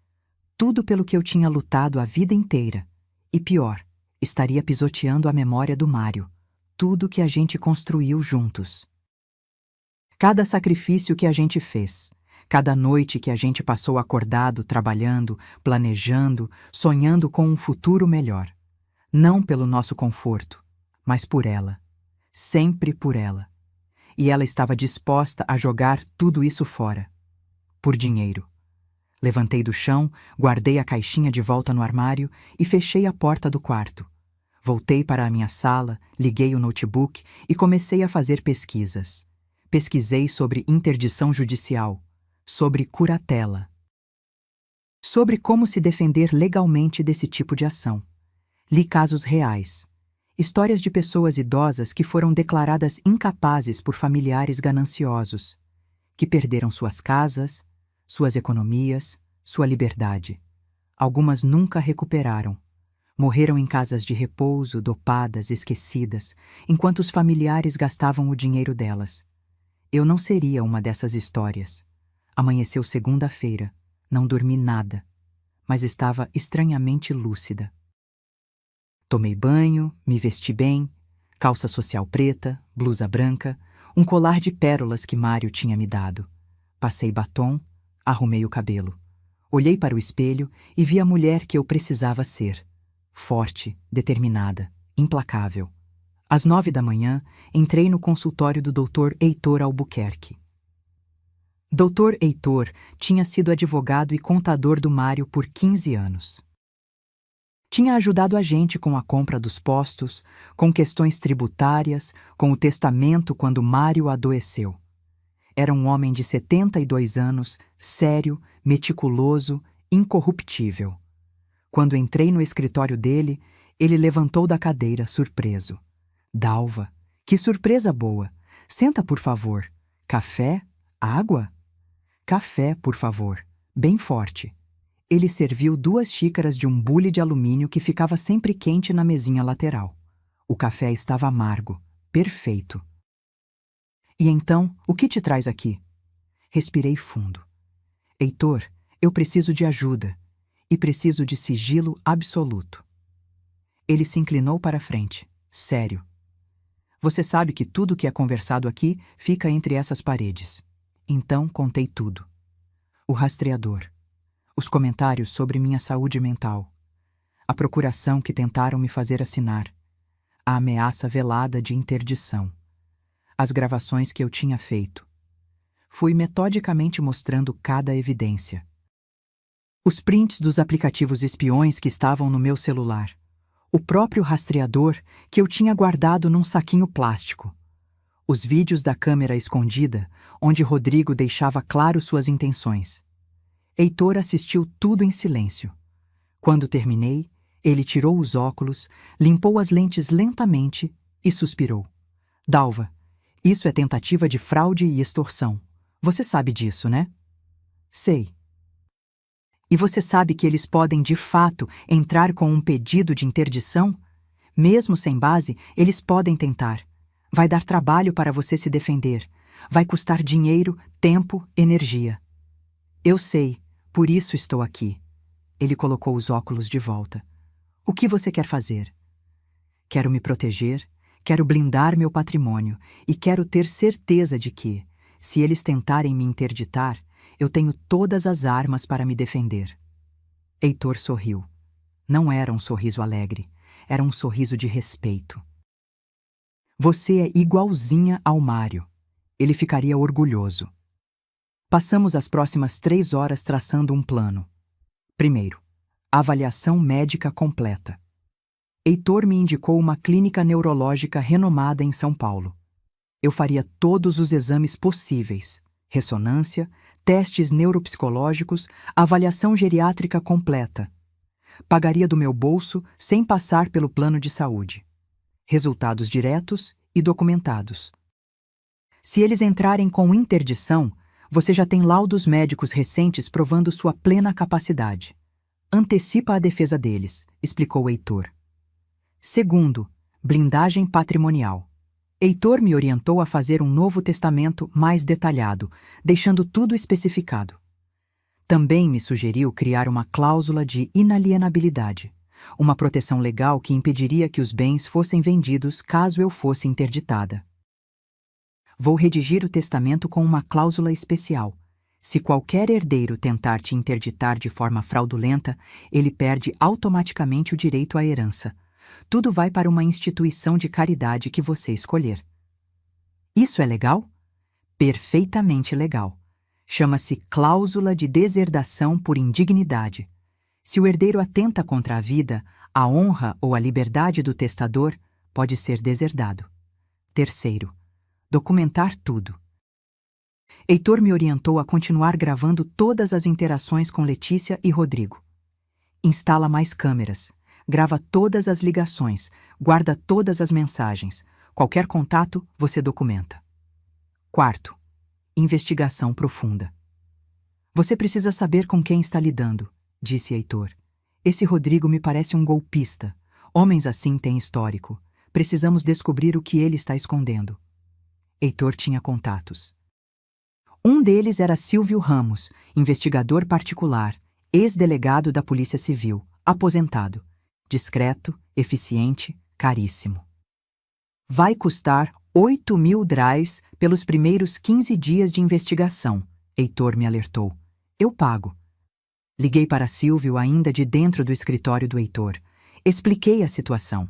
A: Tudo pelo que eu tinha lutado a vida inteira. E pior, estaria pisoteando a memória do Mário, tudo que a gente construiu juntos. Cada sacrifício que a gente fez, cada noite que a gente passou acordado, trabalhando, planejando, sonhando com um futuro melhor. Não pelo nosso conforto, mas por ela. Sempre por ela. E ela estava disposta a jogar tudo isso fora. Por dinheiro. Levantei do chão, guardei a caixinha de volta no armário e fechei a porta do quarto. Voltei para a minha sala, liguei o notebook e comecei a fazer pesquisas. Pesquisei sobre interdição judicial, sobre curatela, sobre como se defender legalmente desse tipo de ação. Li casos reais, histórias de pessoas idosas que foram declaradas incapazes por familiares gananciosos, que perderam suas casas, suas economias, sua liberdade. Algumas nunca recuperaram. Morreram em casas de repouso, dopadas, esquecidas, enquanto os familiares gastavam o dinheiro delas. Eu não seria uma dessas histórias. Amanheceu segunda-feira. Não dormi nada, mas estava estranhamente lúcida. Tomei banho, me vesti bem, calça social preta, blusa branca, um colar de pérolas que Mário tinha me dado. Passei batom, arrumei o cabelo. Olhei para o espelho e vi a mulher que eu precisava ser. Forte, determinada, implacável. Às 9 da manhã, entrei no consultório do Dr. Heitor Albuquerque. Dr. Heitor tinha sido advogado e contador do Mário por 15 anos. Tinha ajudado a gente com a compra dos postos, com questões tributárias, com o testamento quando Mário adoeceu. Era um homem de 72 anos, sério, meticuloso, incorruptível. Quando entrei no escritório dele, ele levantou da cadeira, surpreso. Dalva, que surpresa boa! Senta, por favor. Café? Água? Café, por favor. Bem forte. Ele serviu 2 xícaras de um bule de alumínio que ficava sempre quente na mesinha lateral. O café estava amargo, perfeito. E então, o que te traz aqui? Respirei fundo. Heitor, eu preciso de ajuda. E preciso de sigilo absoluto. Ele se inclinou para a frente, sério. Você sabe que tudo que é conversado aqui fica entre essas paredes. Então contei tudo. O rastreador. Os comentários sobre minha saúde mental. A procuração que tentaram me fazer assinar. A ameaça velada de interdição. As gravações que eu tinha feito. Fui metodicamente mostrando cada evidência. Os prints dos aplicativos espiões que estavam no meu celular. O próprio rastreador que eu tinha guardado num saquinho plástico. Os vídeos da câmera escondida, onde Rodrigo deixava claro suas intenções. Heitor assistiu tudo em silêncio. Quando terminei, ele tirou os óculos, limpou as lentes lentamente e suspirou. Dalva, isso é tentativa de fraude e extorsão. Você sabe disso, né? Sei. E você sabe que eles podem, de fato, entrar com um pedido de interdição? Mesmo sem base, eles podem tentar. Vai dar trabalho para você se defender. Vai custar dinheiro, tempo, energia. Eu sei, por isso estou aqui. Ele colocou os óculos de volta. O que você quer fazer? Quero me proteger, quero blindar meu patrimônio e quero ter certeza de que, se eles tentarem me interditar, eu tenho todas as armas para me defender. Heitor sorriu. Não era um sorriso alegre, era um sorriso de respeito. Você é igualzinha ao Mário. Ele ficaria orgulhoso. Passamos as próximas 3 horas traçando um plano. Primeiro, avaliação médica completa. Heitor me indicou uma clínica neurológica renomada em São Paulo. Eu faria todos os exames possíveis: ressonância, testes neuropsicológicos, avaliação geriátrica completa. Pagaria do meu bolso sem passar pelo plano de saúde. Resultados diretos e documentados. Se eles entrarem com interdição, você já tem laudos médicos recentes provando sua plena capacidade. antecipa a defesa deles, explicou Heitor. Segundo, blindagem patrimonial. Heitor me orientou a fazer um novo testamento mais detalhado, deixando tudo especificado. Também me sugeriu criar uma cláusula de inalienabilidade, uma proteção legal que impediria que os bens fossem vendidos caso eu fosse interditada. Vou redigir o testamento com uma cláusula especial. Se qualquer herdeiro tentar te interditar de forma fraudulenta, ele perde automaticamente o direito à herança. Tudo vai para uma instituição de caridade que você escolher. Isso é legal? Perfeitamente legal. Chama-se cláusula de deserdação por indignidade. Se o herdeiro atenta contra a vida, a honra ou a liberdade do testador, pode ser deserdado. Terceiro, documentar tudo. Heitor me orientou a continuar gravando todas as interações com Letícia e Rodrigo. Instala mais câmeras, grava todas as ligações, guarda todas as mensagens. Qualquer contato, você documenta. Quarto, investigação profunda. Você precisa saber com quem está lidando, disse Heitor. Esse Rodrigo me parece um golpista. Homens assim têm histórico. Precisamos descobrir o que ele está escondendo. Heitor tinha contatos. Um deles era Silvio Ramos, investigador particular, ex-delegado da Polícia Civil, aposentado. Discreto, eficiente, caríssimo. Vai custar 8.000 drais pelos primeiros 15 dias de investigação, Heitor me alertou. Eu pago. Liguei para Silvio ainda de dentro do escritório do Heitor. Expliquei a situação.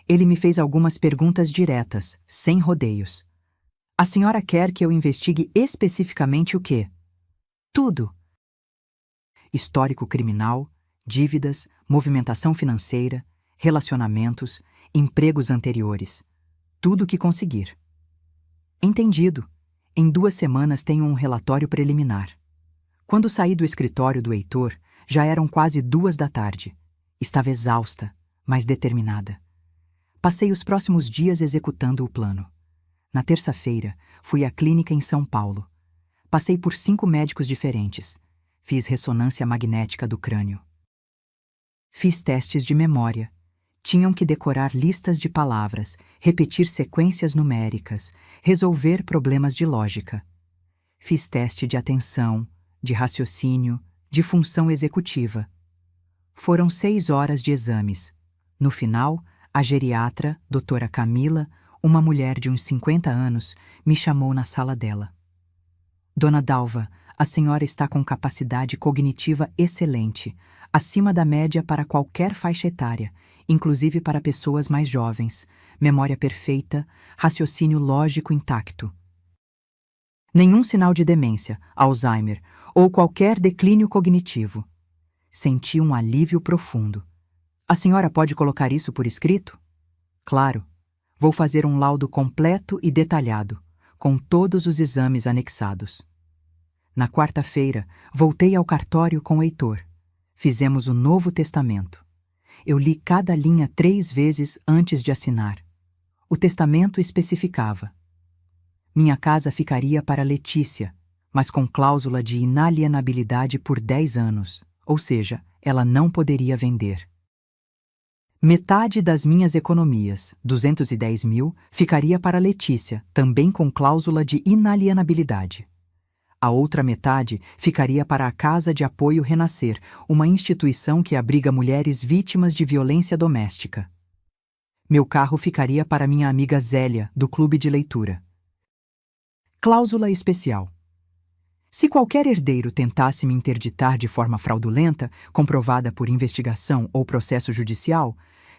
A: Ele me fez algumas perguntas diretas, sem rodeios. A senhora quer que eu investigue especificamente o quê? Tudo. Histórico criminal, dívidas, movimentação financeira, relacionamentos, empregos anteriores. Tudo o que conseguir. Entendido. Em 2 semanas tenho um relatório preliminar. Quando saí do escritório do Heitor, já eram quase 2 da tarde. Estava exausta, mas determinada. Passei os próximos dias executando o plano. Na terça-feira, fui à clínica em São Paulo. Passei por 5 médicos diferentes. Fiz ressonância magnética do crânio. Fiz testes de memória. Tinham que decorar listas de palavras, repetir sequências numéricas, resolver problemas de lógica. Fiz teste de atenção, de raciocínio, de função executiva. Foram 6 horas de exames. No final, a geriatra, doutora Camila, uma mulher de uns 50 anos, me chamou na sala dela. Dona Dalva, a senhora está com capacidade cognitiva excelente, acima da média para qualquer faixa etária, inclusive para pessoas mais jovens, memória perfeita, raciocínio lógico intacto. Nenhum sinal de demência, Alzheimer ou qualquer declínio cognitivo. Senti um alívio profundo. A senhora pode colocar isso por escrito? Claro. Vou fazer um laudo completo e detalhado, com todos os exames anexados. Na quarta-feira, voltei ao cartório com o Heitor. Fizemos o novo testamento. Eu li cada linha 3 vezes antes de assinar. O testamento especificava: minha casa ficaria para Letícia, mas com cláusula de inalienabilidade por 10 anos, ou seja, ela não poderia vender. Metade das minhas economias, 210.000, ficaria para Letícia, também com cláusula de inalienabilidade. A outra metade ficaria para a Casa de Apoio Renascer, uma instituição que abriga mulheres vítimas de violência doméstica. Meu carro ficaria para minha amiga Zélia, do clube de leitura. Cláusula especial. Se qualquer herdeiro tentasse me interditar de forma fraudulenta, comprovada por investigação ou processo judicial,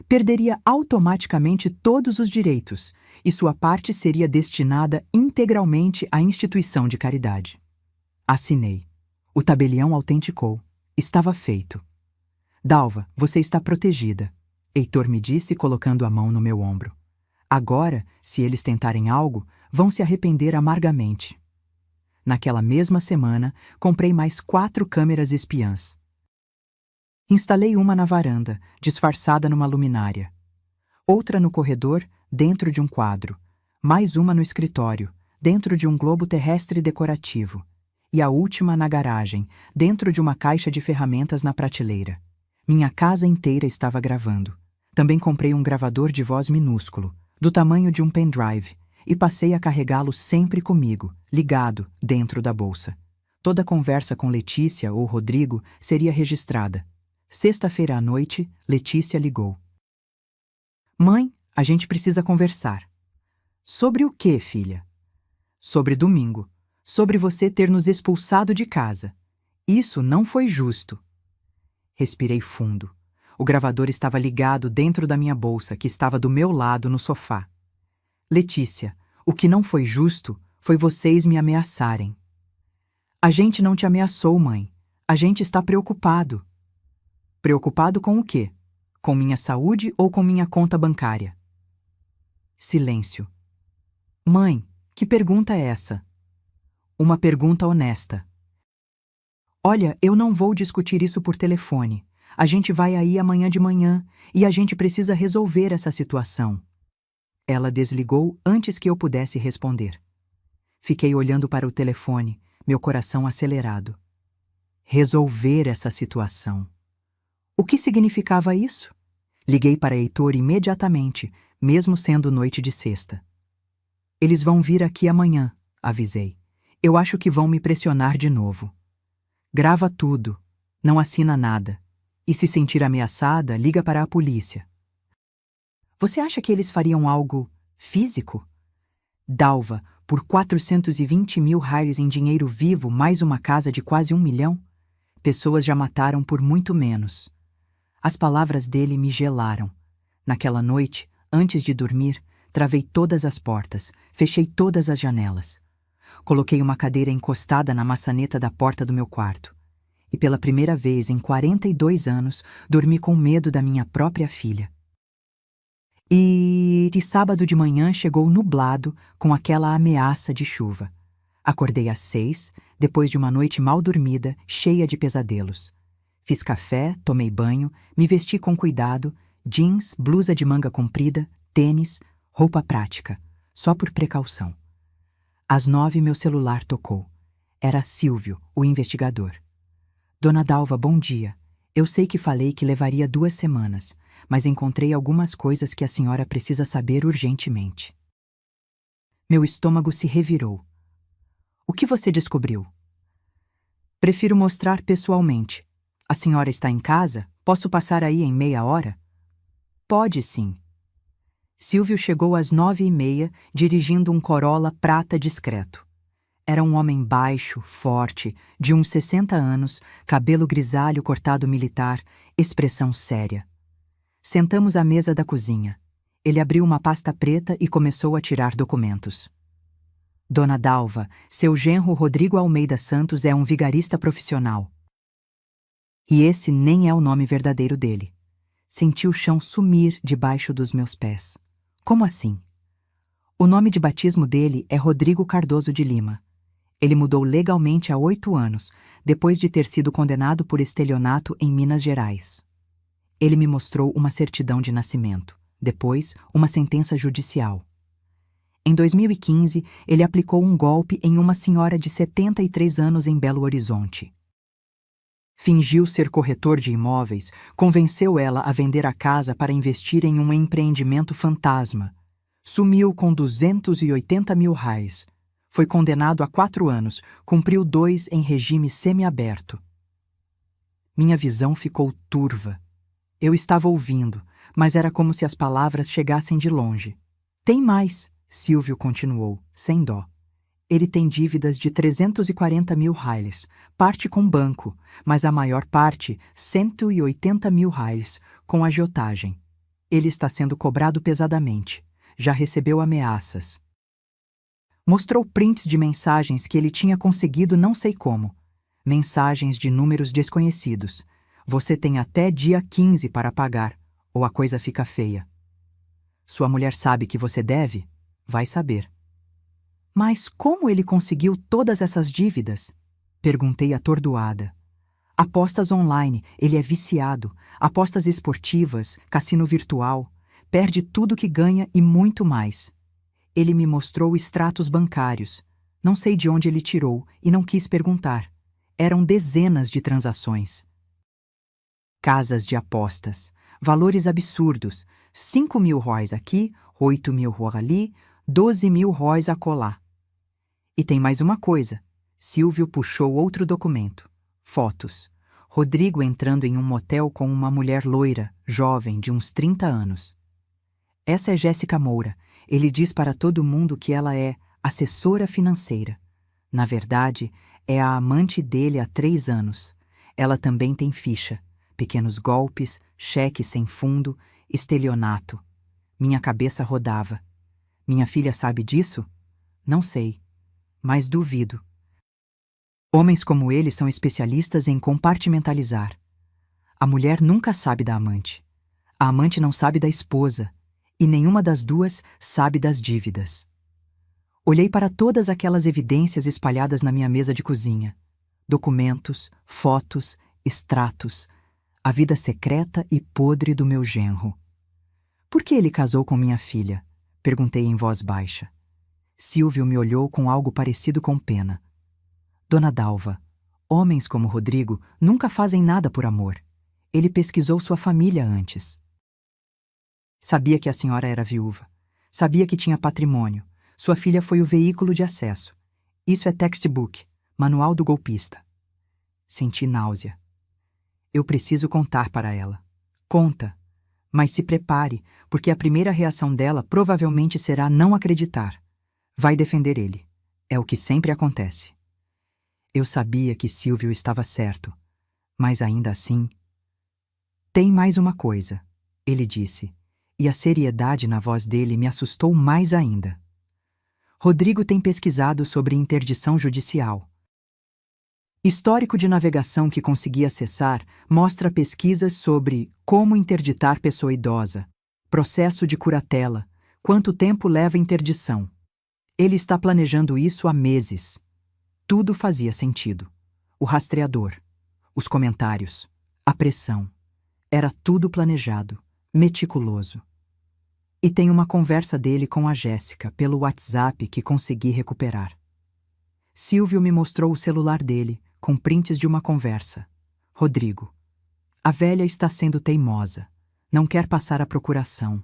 A: perderia automaticamente todos os direitos e sua parte seria destinada integralmente à instituição de caridade. Assinei. O tabelião autenticou. Estava feito. Dalva, você está protegida, Heitor me disse colocando a mão no meu ombro. Agora, se eles tentarem algo, vão se arrepender amargamente. Naquela mesma semana, comprei mais 4 câmeras espiãs. Instalei uma na varanda, disfarçada numa luminária. Outra no corredor, dentro de um quadro. Mais uma no escritório, dentro de um globo terrestre decorativo. E a última na garagem, dentro de uma caixa de ferramentas na prateleira. Minha casa inteira estava gravando. Também comprei um gravador de voz minúsculo, do tamanho de um pendrive, e passei a carregá-lo sempre comigo, ligado, dentro da bolsa. Toda conversa com Letícia ou Rodrigo seria registrada. Sexta-feira à noite, Letícia ligou. Mãe, a gente precisa conversar. Sobre o quê, filha? Sobre domingo. Sobre você ter nos expulsado de casa. Isso não foi justo. Respirei fundo. O gravador estava ligado dentro da minha bolsa, que estava do meu lado no sofá. Letícia, o que não foi justo foi vocês me ameaçarem. A gente não te ameaçou, mãe. A gente está preocupado. Preocupado com o quê? Com minha saúde ou com minha conta bancária? Silêncio. Mãe, que pergunta é essa? Uma pergunta honesta. Olha, eu não vou discutir isso por telefone. A gente vai aí amanhã de manhã e a gente precisa resolver essa situação. Ela desligou antes que eu pudesse responder. Fiquei olhando para o telefone, meu coração acelerado. Resolver essa situação. O que significava isso? Liguei para Heitor imediatamente, mesmo sendo noite de sexta. Eles vão vir aqui amanhã, avisei. Eu acho que vão me pressionar de novo. Grava tudo, não assina nada. E se sentir ameaçada, liga para a polícia. Você acha que eles fariam algo físico? Dalva, por 420 mil reais em dinheiro vivo, mais uma casa de quase 1 milhão? Pessoas já mataram por muito menos. As palavras dele me gelaram. Naquela noite, antes de dormir, travei todas as portas, fechei todas as janelas. Coloquei uma cadeira encostada na maçaneta da porta do meu quarto. E pela primeira vez em 42 anos, dormi com medo da minha própria filha. E de sábado de manhã chegou nublado com aquela ameaça de chuva. Acordei às 6, depois de uma noite mal dormida, cheia de pesadelos. Fiz café, tomei banho, me vesti com cuidado, jeans, blusa de manga comprida, tênis, roupa prática, só por precaução. Às 9 meu celular tocou. Era Silvio, o investigador. Dona Dalva, bom dia. Eu sei que falei que levaria 2 semanas, mas encontrei algumas coisas que a senhora precisa saber urgentemente. Meu estômago se revirou. O que você descobriu? Prefiro mostrar pessoalmente. A senhora está em casa? Posso passar aí em meia hora? Pode sim. Silvio chegou às 9h30, dirigindo um Corolla prata discreto. Era um homem baixo, forte, de uns 60 anos, cabelo grisalho cortado militar, expressão séria. Sentamos à mesa da cozinha. Ele abriu uma pasta preta e começou a tirar documentos. Dona Dalva, seu genro Rodrigo Almeida Santos é um vigarista profissional. E esse nem é o nome verdadeiro dele. Senti o chão sumir debaixo dos meus pés. Como assim? O nome de batismo dele é Rodrigo Cardoso de Lima. Ele mudou legalmente há 8 anos, depois de ter sido condenado por estelionato em Minas Gerais. Ele me mostrou uma certidão de nascimento, depois uma sentença judicial. Em 2015, ele aplicou um golpe em uma senhora de 73 anos em Belo Horizonte. Fingiu ser corretor de imóveis, convenceu ela a vender a casa para investir em um empreendimento fantasma. Sumiu com 280 mil reais. Foi condenado a 4 anos, cumpriu 2 em regime semiaberto. Minha visão ficou turva. Eu estava ouvindo, mas era como se as palavras chegassem de longe. Tem mais, Silvio continuou, sem dó. Ele tem dívidas de 340 mil reais, parte com banco, mas a maior parte, 180 mil reais, com agiotagem. Ele está sendo cobrado pesadamente. Já recebeu ameaças. Mostrou prints de mensagens que ele tinha conseguido não sei como. Mensagens de números desconhecidos. Você tem até dia 15 para pagar, ou a coisa fica feia. Sua mulher sabe que você deve? Vai saber. Mas como ele conseguiu todas essas dívidas? Perguntei atordoada. Apostas online, ele é viciado. Apostas esportivas, cassino virtual. Perde tudo que ganha e muito mais. Ele me mostrou extratos bancários. Não sei de onde ele tirou e não quis perguntar. Eram dezenas de transações. Casas de apostas, valores absurdos, 5.000 róis aqui, 8.000 róis ali, 12.000 róis acolá. E tem mais uma coisa. Silvio puxou outro documento. Fotos. Rodrigo entrando em um motel com uma mulher loira, jovem, de uns 30 anos. Essa é Jéssica Moura. Ele diz para todo mundo que ela é assessora financeira. Na verdade, é a amante dele há 3 anos. Ela também tem ficha. Pequenos golpes, cheques sem fundo, estelionato. Minha cabeça rodava. Minha filha sabe disso? Não sei. Mas duvido. Homens como ele são especialistas em compartimentalizar. A mulher nunca sabe da amante. A amante não sabe da esposa. E nenhuma das duas sabe das dívidas. Olhei para todas aquelas evidências espalhadas na minha mesa de cozinha. Documentos, fotos, extratos. A vida secreta e podre do meu genro. Por que ele casou com minha filha? Perguntei em voz baixa. Silvio me olhou com algo parecido com pena. Dona Dalva, homens como Rodrigo nunca fazem nada por amor. Ele pesquisou sua família antes. Sabia que a senhora era viúva. Sabia que tinha patrimônio. Sua filha foi o veículo de acesso. Isso é textbook, manual do golpista. Senti náusea. Eu preciso contar para ela. Conta. Mas se prepare, porque a primeira reação dela provavelmente será não acreditar. Vai defender ele. É o que sempre acontece. Eu sabia que Silvio estava certo, mas ainda assim... Tem mais uma coisa, ele disse, e a seriedade na voz dele me assustou mais ainda. Rodrigo tem pesquisado sobre interdição judicial. Histórico de navegação que consegui acessar mostra pesquisas sobre como interditar pessoa idosa, processo de curatela, quanto tempo leva interdição. Ele está planejando isso há meses. Tudo fazia sentido. O rastreador, os comentários, a pressão. Era tudo planejado, meticuloso. E tem uma conversa dele com a Jéssica pelo WhatsApp que consegui recuperar. Silvio me mostrou o celular dele, com prints de uma conversa. Rodrigo. A velha está sendo teimosa. Não quer passar a procuração.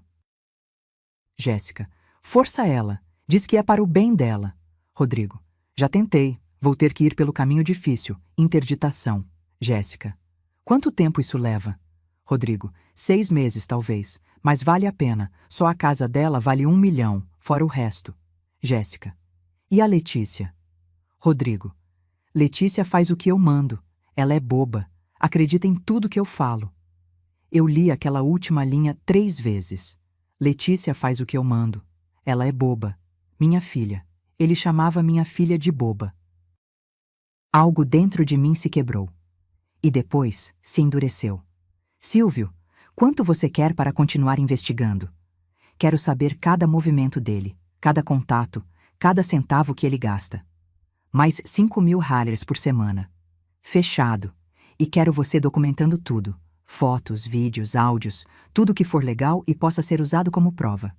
A: Jéssica. Força ela. Diz que é para o bem dela. Rodrigo. Já tentei. Vou ter que ir pelo caminho difícil. Interditação. Jéssica. Quanto tempo isso leva? Rodrigo. 6 meses, talvez. Mas vale a pena. Só a casa dela vale 1 milhão, fora o resto. Jéssica. E a Letícia? Rodrigo. Letícia faz o que eu mando. Ela é boba. Acredita em tudo que eu falo. Eu li aquela última linha 3 vezes. Letícia faz o que eu mando. Ela é boba. Minha filha. Ele chamava minha filha de boba. Algo dentro de mim se quebrou. E depois se endureceu. Silvio, quanto você quer para continuar investigando? Quero saber cada movimento dele, cada contato, cada centavo que ele gasta. Mais 5.000 ralhers por semana. Fechado. E quero você documentando tudo. Fotos, vídeos, áudios, tudo que for legal e possa ser usado como prova.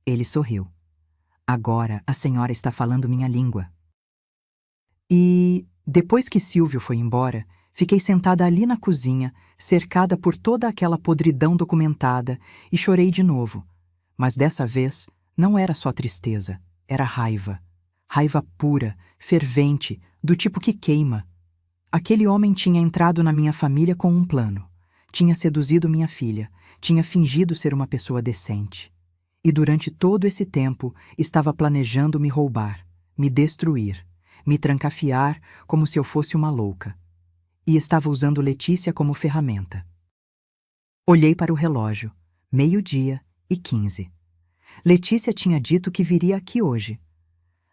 A: Ele sorriu. Agora a senhora está falando minha língua. E, depois que Silvio foi embora, fiquei sentada ali na cozinha, cercada por toda aquela podridão documentada, e chorei de novo. Mas dessa vez, não era só tristeza, era raiva. Raiva pura, fervente, do tipo que queima. Aquele homem tinha entrado na minha família com um plano. Tinha seduzido minha filha, tinha fingido ser uma pessoa decente. E durante todo esse tempo estava planejando me roubar, me destruir, me trancafiar como se eu fosse uma louca. E estava usando Letícia como ferramenta. Olhei para o relógio, 12:15. Letícia tinha dito que viria aqui hoje.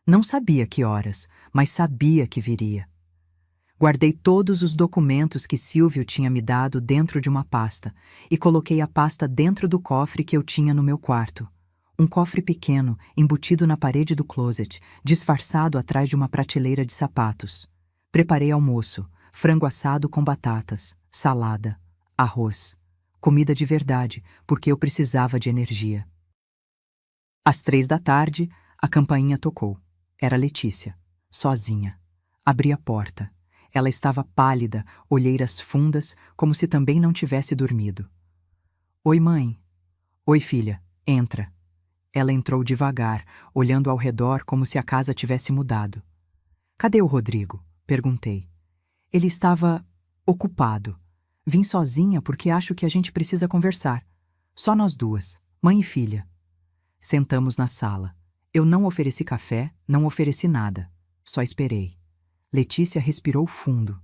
A: Não sabia que horas, mas sabia que viria. Guardei todos os documentos que Silvio tinha me dado dentro de uma pasta e coloquei a pasta dentro do cofre que eu tinha no meu quarto. Um cofre pequeno, embutido na parede do closet, disfarçado atrás de uma prateleira de sapatos. Preparei almoço, frango assado com batatas, salada, arroz. Comida de verdade, porque eu precisava de energia. Às 3 da tarde, a campainha tocou. Era Letícia, sozinha. Abri a porta. Ela estava pálida, olheiras fundas, como se também não tivesse dormido. Oi, mãe. Oi, filha. Entra. Ela entrou devagar, olhando ao redor como se a casa tivesse mudado. Cadê o Rodrigo? Perguntei. Ele estava ocupado. Vim sozinha porque acho que a gente precisa conversar. Só nós duas, mãe e filha. Sentamos na sala. Eu não ofereci café, não ofereci nada. Só esperei. Letícia respirou fundo.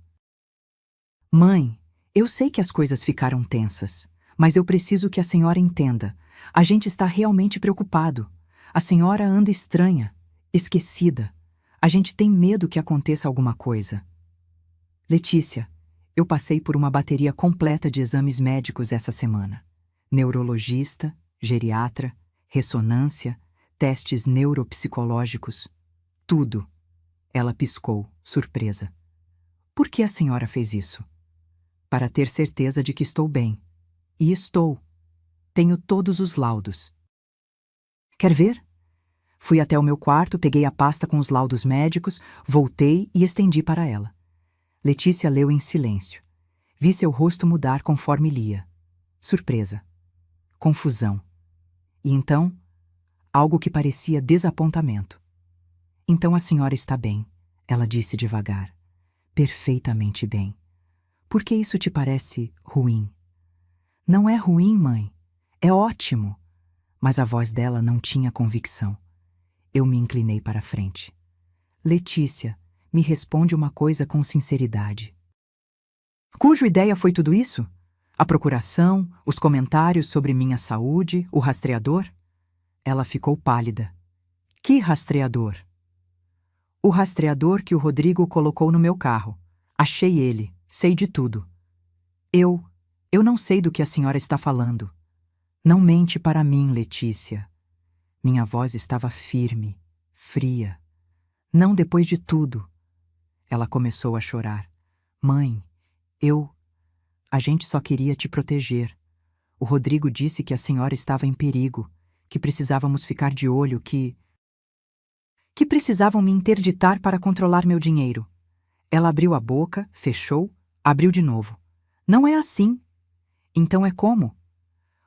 A: Mãe, eu sei que as coisas ficaram tensas, mas eu preciso que a senhora entenda. A gente está realmente preocupado. A senhora anda estranha, esquecida. A gente tem medo que aconteça alguma coisa. Letícia, eu passei por uma bateria completa de exames médicos essa semana. Neurologista, geriatra, ressonância, testes neuropsicológicos. Tudo. Ela piscou, surpresa. Por que a senhora fez isso? Para ter certeza de que estou bem. E estou. Tenho todos os laudos. Quer ver? Fui até o meu quarto, peguei a pasta com os laudos médicos, voltei e estendi para ela. Letícia leu em silêncio. Vi seu rosto mudar conforme lia. Surpresa. Confusão. E então, algo que parecia desapontamento. Então a senhora está bem, ela disse devagar. Perfeitamente bem. Por que isso te parece ruim? Não é ruim, mãe. É ótimo. Mas a voz dela não tinha convicção. Eu me inclinei para a frente. Letícia, me responde uma coisa com sinceridade. Cuja ideia foi tudo isso? A procuração, os comentários sobre minha saúde, o rastreador? Ela ficou pálida. Que rastreador? O rastreador que o Rodrigo colocou no meu carro. Achei ele, sei de tudo. Eu não sei do que a senhora está falando. Não mente para mim, Letícia. Minha voz estava firme, fria. Não depois de tudo. Ela começou a chorar. Mãe, a gente só queria te proteger. O Rodrigo disse que a senhora estava em perigo, que precisávamos ficar de olho, que precisavam me interditar para controlar meu dinheiro. Ela abriu a boca, fechou, abriu de novo. Não é assim. Então é como?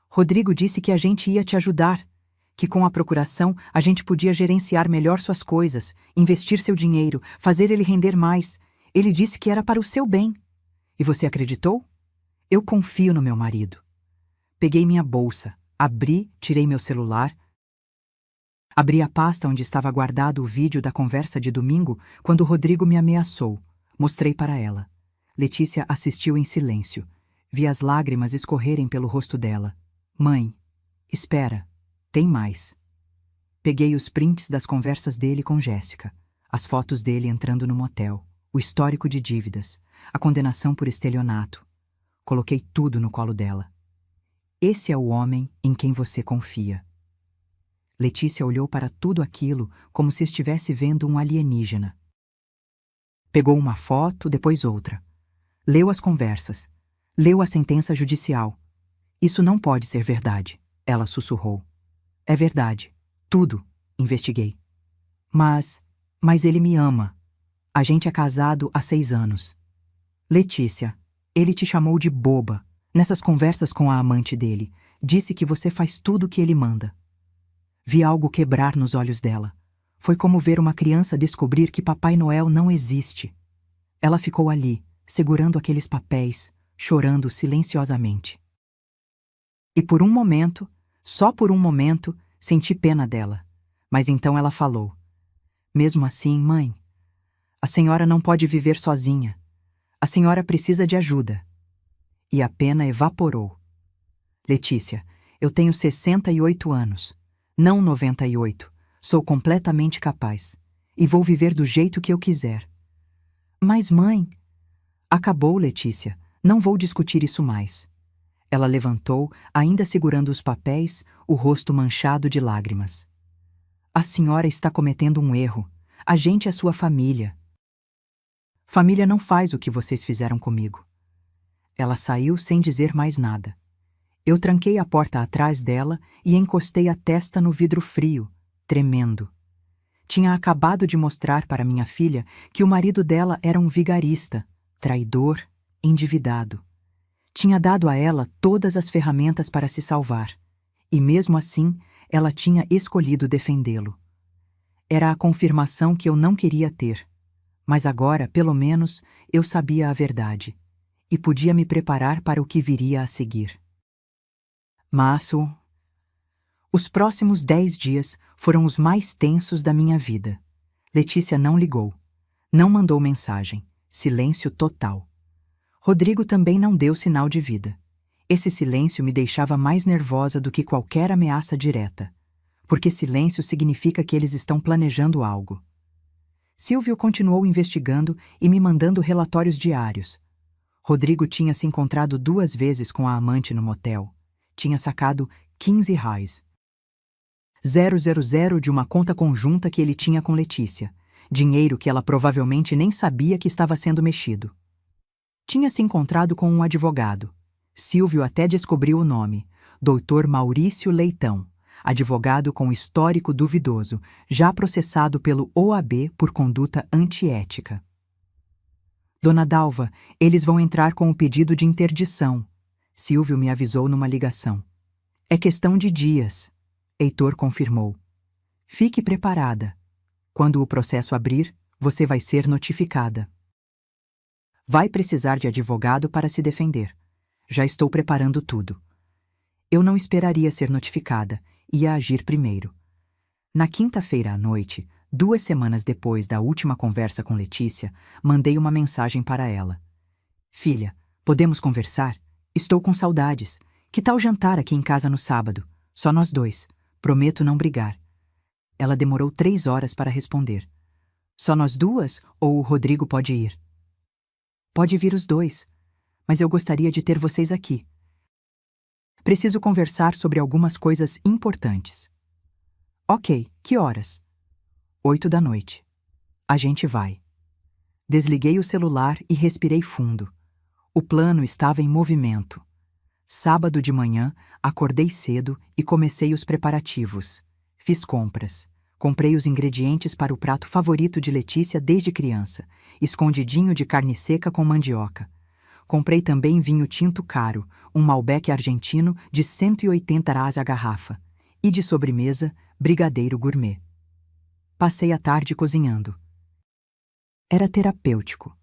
A: Rodrigo disse que a gente ia te ajudar, que com a procuração a gente podia gerenciar melhor suas coisas, investir seu dinheiro, fazer ele render mais. Ele disse que era para o seu bem. E você acreditou? Eu confio no meu marido. Peguei minha bolsa, abri, tirei meu celular. Abri a pasta onde estava guardado o vídeo da conversa de domingo quando o Rodrigo me ameaçou. Mostrei para ela. Letícia assistiu em silêncio. Vi as lágrimas escorrerem pelo rosto dela. Mãe, espera, tem mais. Peguei os prints das conversas dele com Jéssica, as fotos dele entrando no motel, o histórico de dívidas, a condenação por estelionato. Coloquei tudo no colo dela. Esse é o homem em quem você confia. Letícia olhou para tudo aquilo como se estivesse vendo um alienígena. Pegou uma foto, depois outra. Leu as conversas. Leu a sentença judicial. Isso não pode ser verdade, ela sussurrou. É verdade. Tudo, investiguei. Mas ele me ama. A gente é casado há 6 anos. Letícia, ele te chamou de boba. Nessas conversas com a amante dele, disse que você faz tudo o que ele manda. Vi algo quebrar nos olhos dela. Foi como ver uma criança descobrir que Papai Noel não existe. Ela ficou ali, segurando aqueles papéis, chorando silenciosamente. E por um momento, só por um momento, senti pena dela. Mas então ela falou. Mesmo assim, mãe, a senhora não pode viver sozinha. A senhora precisa de ajuda. E a pena evaporou. Letícia, eu tenho 68 anos, não 98. Sou completamente capaz. E vou viver do jeito que eu quiser. Mas, mãe... Acabou, Letícia. Não vou discutir isso mais. Ela levantou, ainda segurando os papéis, o rosto manchado de lágrimas. A senhora está cometendo um erro. A gente é sua família. Família não faz o que vocês fizeram comigo. Ela saiu sem dizer mais nada. Eu tranquei a porta atrás dela e encostei a testa no vidro frio, tremendo. Tinha acabado de mostrar para minha filha que o marido dela era um vigarista, traidor, endividado. Tinha dado a ela todas as ferramentas para se salvar, e mesmo assim ela tinha escolhido defendê-lo. Era a confirmação que eu não queria ter, mas agora, pelo menos, eu sabia a verdade, e podia me preparar para o que viria a seguir. Mas os próximos 10 dias foram os mais tensos da minha vida. Letícia não ligou, não mandou mensagem, silêncio total. Rodrigo também não deu sinal de vida. Esse silêncio me deixava mais nervosa do que qualquer ameaça direta, porque silêncio significa que eles estão planejando algo. Silvio continuou investigando e me mandando relatórios diários. Rodrigo tinha se encontrado 2 vezes com a amante no motel. Tinha sacado 15 reais. 000 de uma conta conjunta que ele tinha com Letícia. Dinheiro que ela provavelmente nem sabia que estava sendo mexido. Tinha se encontrado com um advogado. Silvio até descobriu o nome, Dr. Maurício Leitão, advogado com histórico duvidoso, já processado pelo OAB por conduta antiética. Dona Dalva, eles vão entrar com o pedido de interdição. Silvio me avisou numa ligação. É questão de dias. Heitor confirmou. Fique preparada. Quando o processo abrir, você vai ser notificada. Vai precisar de advogado para se defender. Já estou preparando tudo. Eu não esperaria ser notificada, ia agir primeiro. Na quinta-feira à noite, 2 semanas depois da última conversa com Letícia, mandei uma mensagem para ela. Filha, podemos conversar? Estou com saudades. Que tal jantar aqui em casa no sábado? Só nós 2. Prometo não brigar. Ela demorou 3 horas para responder. Só nós 2 ou o Rodrigo pode ir? Pode vir os 2, mas eu gostaria de ter vocês aqui. Preciso conversar sobre algumas coisas importantes. Ok, que horas? 8 da noite. A gente vai. Desliguei o celular e respirei fundo. O plano estava em movimento. Sábado de manhã, acordei cedo e comecei os preparativos. Fiz compras. Comprei os ingredientes para o prato favorito de Letícia desde criança, escondidinho de carne seca com mandioca. Comprei também vinho tinto caro, um Malbec argentino de 180 reais a garrafa, e de sobremesa, brigadeiro gourmet. Passei a tarde cozinhando. Era terapêutico.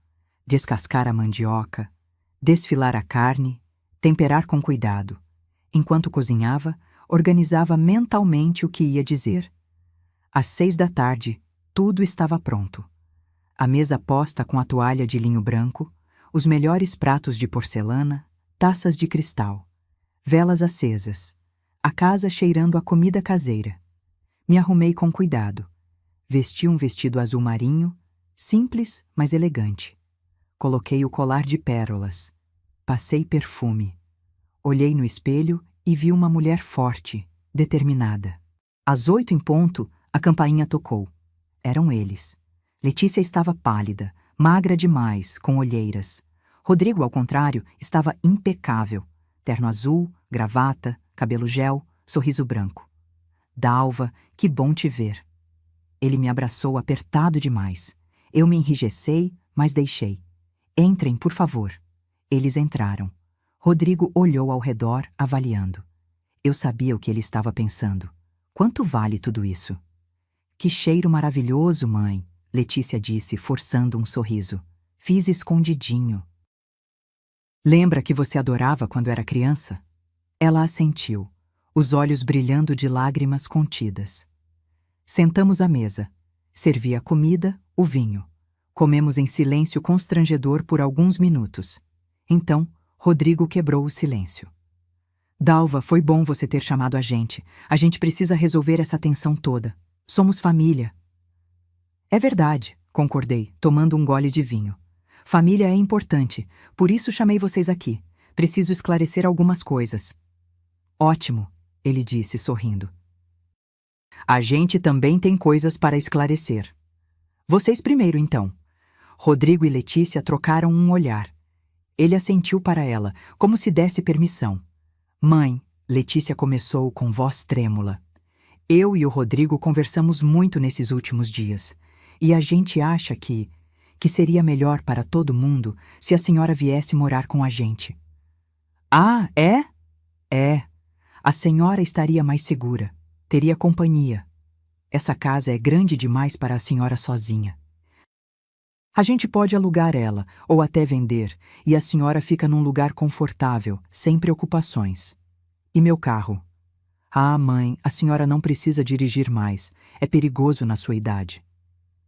A: Descascar a mandioca, desfilar a carne, temperar com cuidado. Enquanto cozinhava, organizava mentalmente o que ia dizer. Às 6 da tarde, tudo estava pronto. A mesa posta com a toalha de linho branco, os melhores pratos de porcelana, taças de cristal, velas acesas, a casa cheirando a comida caseira. Me arrumei com cuidado. Vesti um vestido azul marinho, simples, mas elegante. Coloquei o colar de pérolas. Passei perfume. Olhei no espelho e vi uma mulher forte, determinada. Às 8 em ponto, a campainha tocou. Eram eles. Letícia estava pálida, magra demais, com olheiras. Rodrigo, ao contrário, estava impecável. Terno azul, gravata, cabelo gel, sorriso branco. Dalva, que bom te ver. Ele me abraçou apertado demais. Eu me enrijecei, mas deixei. Entrem, por favor. Eles entraram. Rodrigo olhou ao redor, avaliando. Eu sabia o que ele estava pensando. Quanto vale tudo isso? Que cheiro maravilhoso, mãe, Letícia disse, forçando um sorriso. Fiz escondidinho. Lembra que você adorava quando era criança? Ela assentiu, os olhos brilhando de lágrimas contidas. Sentamos à mesa. Servi a comida, o vinho. Comemos em silêncio constrangedor por alguns minutos. Então, Rodrigo quebrou o silêncio. Dalva, foi bom você ter chamado a gente. A gente precisa resolver essa tensão toda. Somos família. É verdade, concordei, tomando um gole de vinho. Família é importante, por isso chamei vocês aqui. Preciso esclarecer algumas coisas. Ótimo, ele disse, sorrindo. A gente também tem coisas para esclarecer. Vocês primeiro, então. Rodrigo e Letícia trocaram um olhar. Ele assentiu para ela, como se desse permissão. Mãe, Letícia começou com voz trêmula. Eu e o Rodrigo conversamos muito nesses últimos dias, e a gente acha que seria melhor para todo mundo se a senhora viesse morar com a gente. Ah, é? É. A senhora estaria mais segura, teria companhia. Essa casa é grande demais para a senhora sozinha. A gente pode alugar ela, ou até vender, e a senhora fica num lugar confortável, sem preocupações. E meu carro? Ah, mãe, a senhora não precisa dirigir mais. É perigoso na sua idade.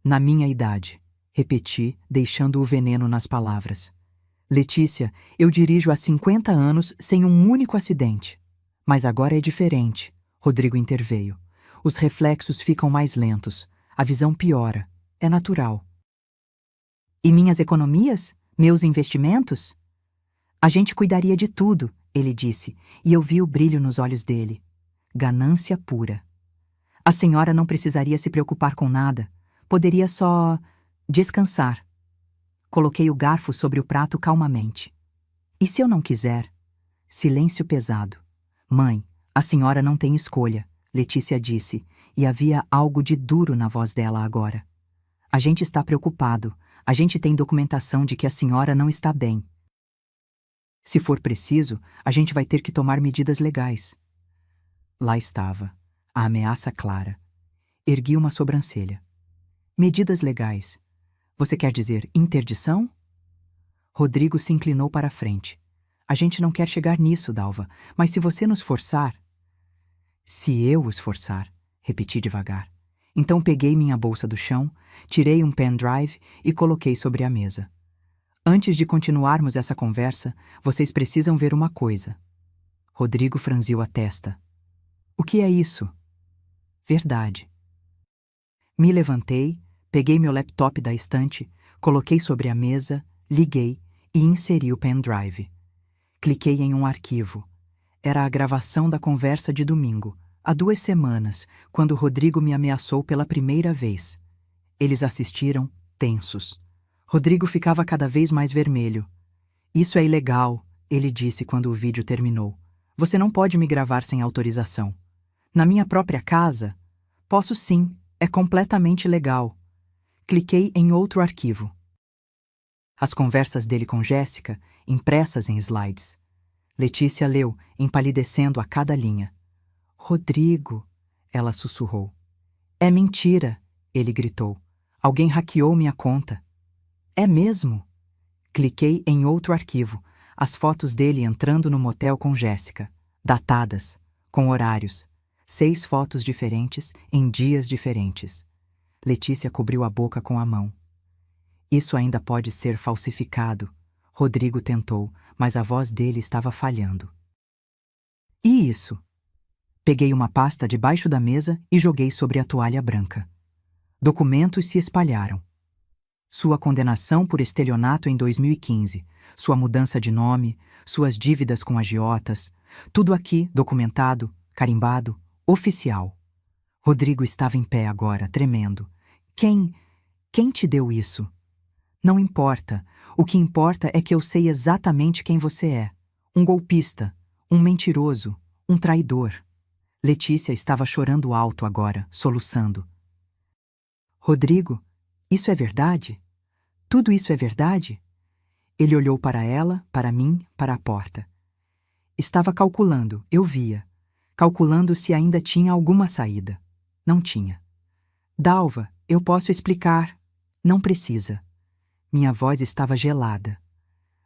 A: Na minha idade, repeti, deixando o veneno nas palavras. Letícia, eu dirijo há 50 anos sem um único acidente. Mas agora é diferente, Rodrigo interveio. Os reflexos ficam mais lentos, a visão piora. É natural. E minhas economias? Meus investimentos? A gente cuidaria de tudo, ele disse, e eu vi o brilho nos olhos dele. Ganância pura. A senhora não precisaria se preocupar com nada. Poderia só descansar. Coloquei o garfo sobre o prato calmamente. E se eu não quiser? Silêncio pesado. Mãe, a senhora não tem escolha, Letícia disse, e havia algo de duro na voz dela agora. A gente está preocupado. A gente tem documentação de que a senhora não está bem. Se for preciso, a gente vai ter que tomar medidas legais. Lá estava, a ameaça clara. Ergui uma sobrancelha. Medidas legais. Você quer dizer interdição? Rodrigo se inclinou para a frente. A gente não quer chegar nisso, Dalva, mas se você nos forçar... Se eu os forçar, repeti devagar. Então peguei minha bolsa do chão, tirei um pendrive e coloquei sobre a mesa. Antes de continuarmos essa conversa, vocês precisam ver uma coisa. Rodrigo franziu a testa. O que é isso? Verdade. Me levantei, peguei meu laptop da estante, coloquei sobre a mesa, liguei e inseri o pendrive. Cliquei em um arquivo. Era a gravação da conversa de domingo, há 2 semanas, quando Rodrigo me ameaçou pela primeira vez. Eles assistiram, tensos. Rodrigo ficava cada vez mais vermelho. Isso é ilegal, ele disse quando o vídeo terminou. Você não pode me gravar sem autorização. Na minha própria casa? Posso sim, é completamente legal. Cliquei em outro arquivo. As conversas dele com Jéssica, impressas em slides. Letícia leu, empalidecendo a cada linha. Rodrigo, ela sussurrou. É mentira, ele gritou. Alguém hackeou minha conta. É mesmo? Cliquei em outro arquivo, as fotos dele entrando no motel com Jéssica, datadas, com horários. 6 fotos diferentes em dias diferentes. Letícia cobriu a boca com a mão. Isso ainda pode ser falsificado. Rodrigo tentou, mas a voz dele estava falhando. E isso? Peguei uma pasta debaixo da mesa e joguei sobre a toalha branca. Documentos se espalharam. Sua condenação por estelionato em 2015, sua mudança de nome, suas dívidas com agiotas, tudo aqui documentado, carimbado, oficial. Rodrigo estava em pé agora, tremendo. Quem te deu isso? Não importa. O que importa é que eu sei exatamente quem você é. Um golpista, um mentiroso, um traidor. Letícia estava chorando alto agora, soluçando. Rodrigo, isso é verdade? Tudo isso é verdade? Ele olhou para ela, para mim, para a porta. Estava calculando, eu via. Calculando se ainda tinha alguma saída. Não tinha. Dalva, eu posso explicar. Não precisa. Minha voz estava gelada.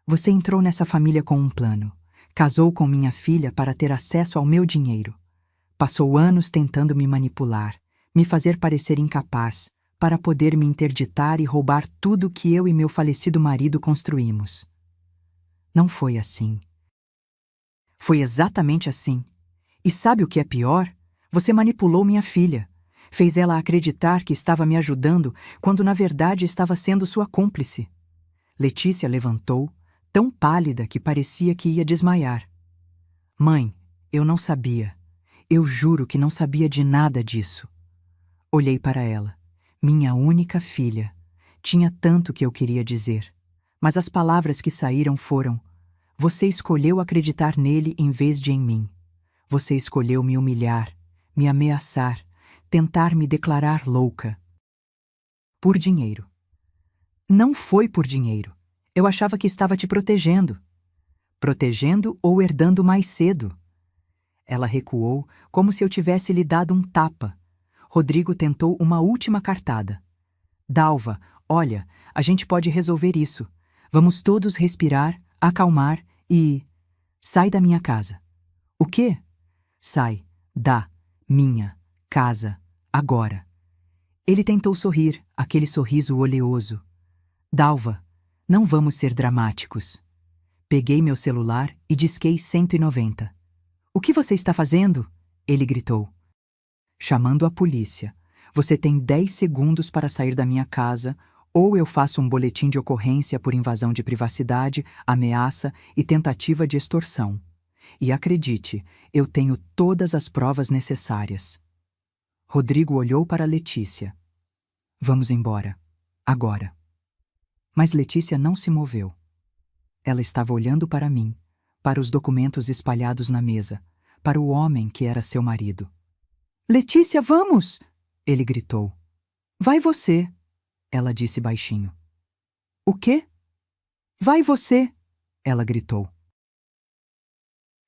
A: Você entrou nessa família com um plano. Casou com minha filha para ter acesso ao meu dinheiro. Passou anos tentando me manipular, me fazer parecer incapaz, para poder me interditar e roubar tudo que eu e meu falecido marido construímos. Não foi assim. Foi exatamente assim. E sabe o que é pior? Você manipulou minha filha. Fez ela acreditar que estava me ajudando, quando na verdade estava sendo sua cúmplice. Letícia levantou, tão pálida que parecia que ia desmaiar. Mãe, eu não sabia. Eu juro que não sabia de nada disso. Olhei para ela. Minha única filha. Tinha tanto que eu queria dizer. Mas as palavras que saíram foram: você escolheu acreditar nele em vez de em mim. Você escolheu me humilhar, me ameaçar, tentar me declarar louca. Por dinheiro. Não foi por dinheiro. Eu achava que estava te protegendo. Protegendo ou herdando mais cedo. Ela recuou, como se eu tivesse lhe dado um tapa. Rodrigo tentou uma última cartada. Dalva, olha, a gente pode resolver isso. Vamos todos respirar, acalmar e... Sai da minha casa. O quê? Sai da minha casa, agora. Ele tentou sorrir, aquele sorriso oleoso. Dalva, não vamos ser dramáticos. Peguei meu celular e disquei 190. O que você está fazendo? Ele gritou. Chamando a polícia. Você tem 10 segundos para sair da minha casa, ou eu faço um boletim de ocorrência por invasão de privacidade, ameaça e tentativa de extorsão. E acredite, eu tenho todas as provas necessárias. Rodrigo olhou para Letícia. Vamos embora. Agora. Mas Letícia não se moveu. Ela estava olhando para mim, para os documentos espalhados na mesa, para o homem que era seu marido. Letícia, vamos! Ele gritou. Vai você, ela disse baixinho. O quê? Vai você, ela gritou.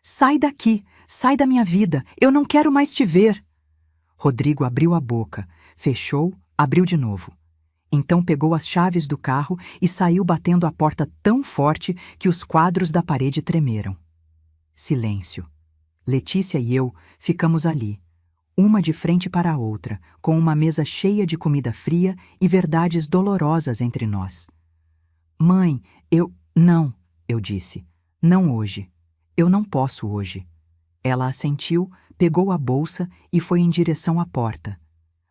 A: Sai daqui, sai da minha vida, eu não quero mais te ver. Rodrigo abriu a boca, fechou, abriu de novo. Então pegou as chaves do carro e saiu batendo a porta tão forte que os quadros da parede tremeram. Silêncio. Letícia e eu ficamos ali, uma de frente para a outra, com uma mesa cheia de comida fria e verdades dolorosas entre nós. Mãe, Não, eu disse. Não hoje. Eu não posso hoje. Ela assentiu, pegou a bolsa e foi em direção à porta.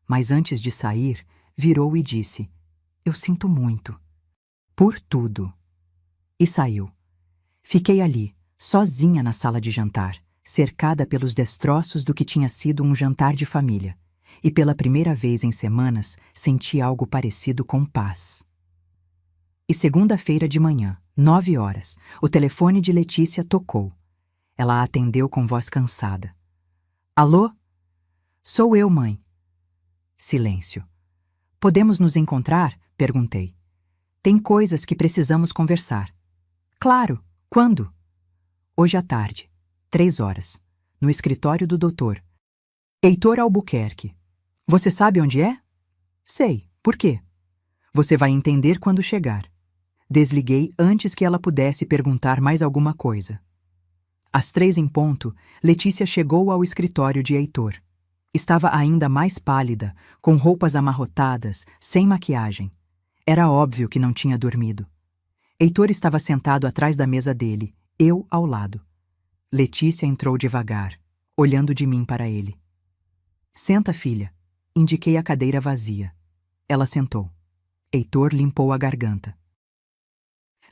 A: Mas antes de sair, virou e disse: Eu sinto muito. Por tudo. E saiu. Fiquei ali, sozinha na sala de jantar, cercada pelos destroços do que tinha sido um jantar de família, e pela primeira vez em semanas senti algo parecido com paz. E segunda-feira de manhã, 9 horas, o telefone de Letícia tocou. Ela atendeu com voz cansada. Alô? Sou eu, mãe. Silêncio. Podemos nos encontrar? Perguntei. Tem coisas que precisamos conversar. Claro. Quando? Hoje à tarde, 3 horas, no escritório do doutor. Heitor Albuquerque. Você sabe onde é? Sei. Por quê? Você vai entender quando chegar. Desliguei antes que ela pudesse perguntar mais alguma coisa. Às 3 em ponto, Letícia chegou ao escritório de Heitor. Estava ainda mais pálida, com roupas amarrotadas, sem maquiagem. Era óbvio que não tinha dormido. Heitor estava sentado atrás da mesa dele, eu ao lado. Letícia entrou devagar, olhando de mim para ele. Senta, filha. Indiquei a cadeira vazia. Ela sentou. Heitor limpou a garganta.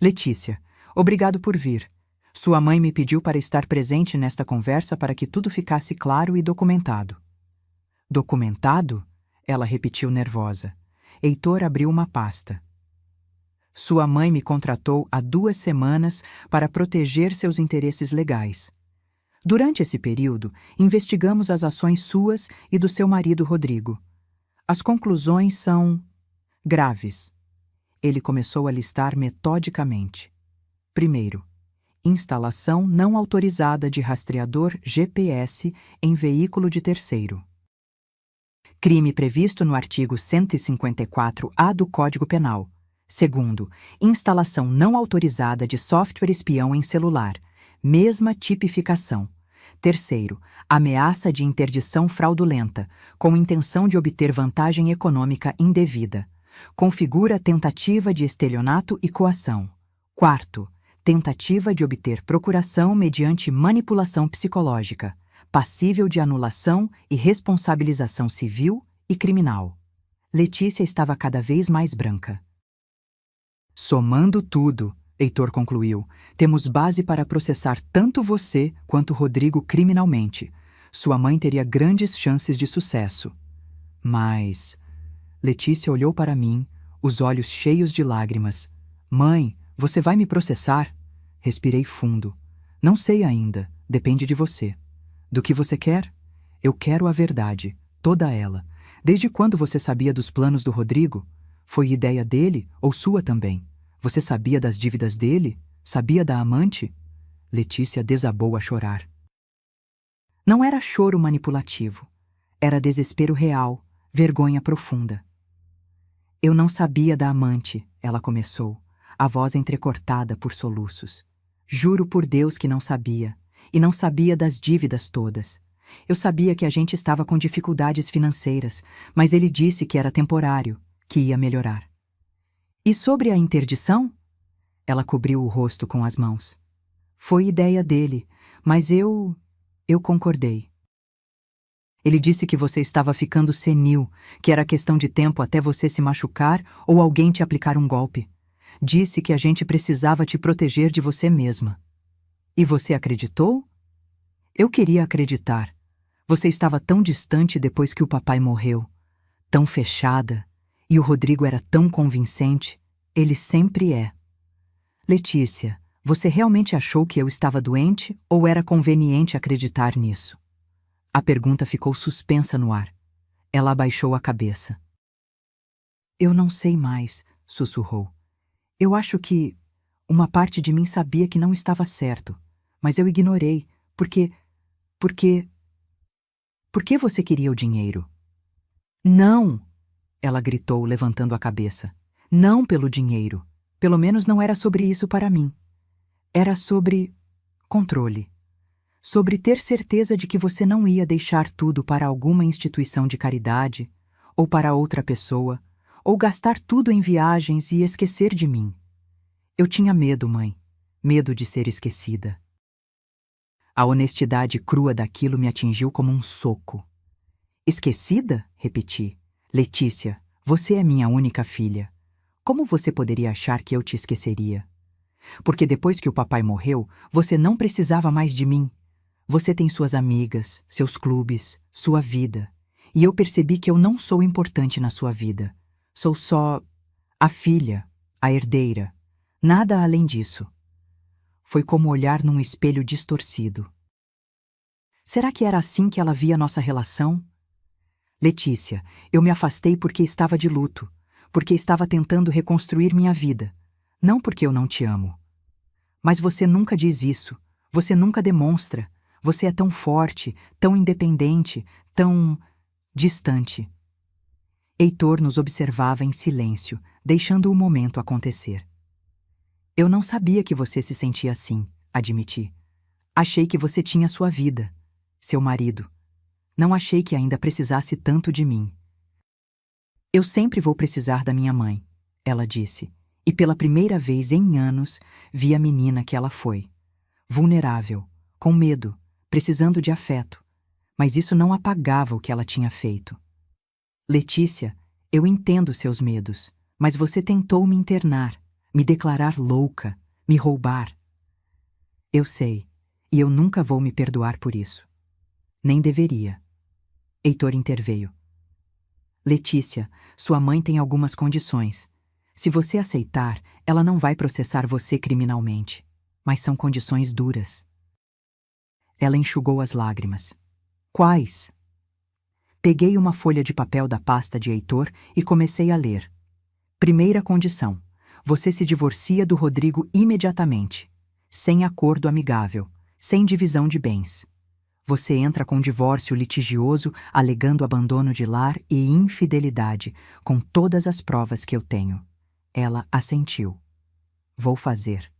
A: Letícia, obrigado por vir. Sua mãe me pediu para estar presente nesta conversa para que tudo ficasse claro e documentado. Documentado? Ela repetiu nervosa. Heitor abriu uma pasta. Sua mãe me contratou há 2 semanas para proteger seus interesses legais. Durante esse período, investigamos as ações suas e do seu marido Rodrigo. As conclusões são graves. Ele começou a listar metodicamente. Primeiro, instalação não autorizada de rastreador GPS em veículo de terceiro. Crime previsto no artigo 154-A do Código Penal. Segundo, instalação não autorizada de software espião em celular, mesma tipificação. Terceiro, ameaça de interdição fraudulenta, com intenção de obter vantagem econômica indevida. Configura tentativa de estelionato e coação. Quarto, tentativa de obter procuração mediante manipulação psicológica, passível de anulação e responsabilização civil e criminal. Letícia estava cada vez mais branca. Somando tudo, Heitor concluiu, temos base para processar tanto você quanto Rodrigo criminalmente. Sua mãe teria grandes chances de sucesso. Mas... Letícia olhou para mim, os olhos cheios de lágrimas. Mãe, você vai me processar? Respirei fundo. Não sei ainda, depende de você. Do que você quer? Eu quero a verdade, toda ela. Desde quando você sabia dos planos do Rodrigo? Foi ideia dele ou sua também? Você sabia das dívidas dele? Sabia da amante? Letícia desabou a chorar. Não era choro manipulativo. Era desespero real, vergonha profunda. Eu não sabia da amante, ela começou, a voz entrecortada por soluços. Juro por Deus que não sabia, e não sabia das dívidas todas. Eu sabia que a gente estava com dificuldades financeiras, mas ele disse que era temporário, que ia melhorar. E sobre a interdição? Ela cobriu o rosto com as mãos. Foi ideia dele, mas eu concordei. Ele disse que você estava ficando senil, que era questão de tempo até você se machucar ou alguém te aplicar um golpe. Disse que a gente precisava te proteger de você mesma. E você acreditou? Eu queria acreditar. Você estava tão distante depois que o papai morreu, tão fechada, e o Rodrigo era tão convincente. Ele sempre é. Letícia, você realmente achou que eu estava doente ou era conveniente acreditar nisso? A pergunta ficou suspensa no ar. Ela abaixou a cabeça. Eu não sei mais, sussurrou. Eu acho que uma parte de mim sabia que não estava certo, mas eu ignorei, porque você queria o dinheiro? Não! Ela gritou, levantando a cabeça. Não pelo dinheiro. Pelo menos não era sobre isso para mim. Era sobre controle. Sobre ter certeza de que você não ia deixar tudo para alguma instituição de caridade, ou para outra pessoa, ou gastar tudo em viagens e esquecer de mim. Eu tinha medo, mãe. Medo de ser esquecida. A honestidade crua daquilo me atingiu como um soco. Esquecida? Repeti. Letícia, você é minha única filha. Como você poderia achar que eu te esqueceria? Porque depois que o papai morreu, você não precisava mais de mim. Você tem suas amigas, seus clubes, sua vida. E eu percebi que eu não sou importante na sua vida. Sou só a filha, a herdeira. Nada além disso. Foi como olhar num espelho distorcido. Será que era assim que ela via nossa relação? Letícia, eu me afastei porque estava de luto, porque estava tentando reconstruir minha vida, não porque eu não te amo. Mas você nunca diz isso, você nunca demonstra. Você é tão forte, tão independente, tão distante. Heitor nos observava em silêncio, deixando o momento acontecer. Eu não sabia que você se sentia assim, admiti. Achei que você tinha sua vida, seu marido. Não achei que ainda precisasse tanto de mim. Eu sempre vou precisar da minha mãe, ela disse, e pela primeira vez em anos vi a menina que ela foi. Vulnerável, com medo, precisando de afeto, mas isso não apagava o que ela tinha feito. Letícia, eu entendo seus medos, mas você tentou me internar, me declarar louca, me roubar. Eu sei, e eu nunca vou me perdoar por isso. Nem deveria. Heitor interveio. Letícia, sua mãe tem algumas condições. Se você aceitar, ela não vai processar você criminalmente, mas são condições duras. Ela enxugou as lágrimas. Quais? Peguei uma folha de papel da pasta de Heitor e comecei a ler. Primeira condição. Você se divorcia do Rodrigo imediatamente, sem acordo amigável, sem divisão de bens. Você entra com divórcio litigioso, alegando abandono de lar e infidelidade, com todas as provas que eu tenho. Ela assentiu. Vou fazer.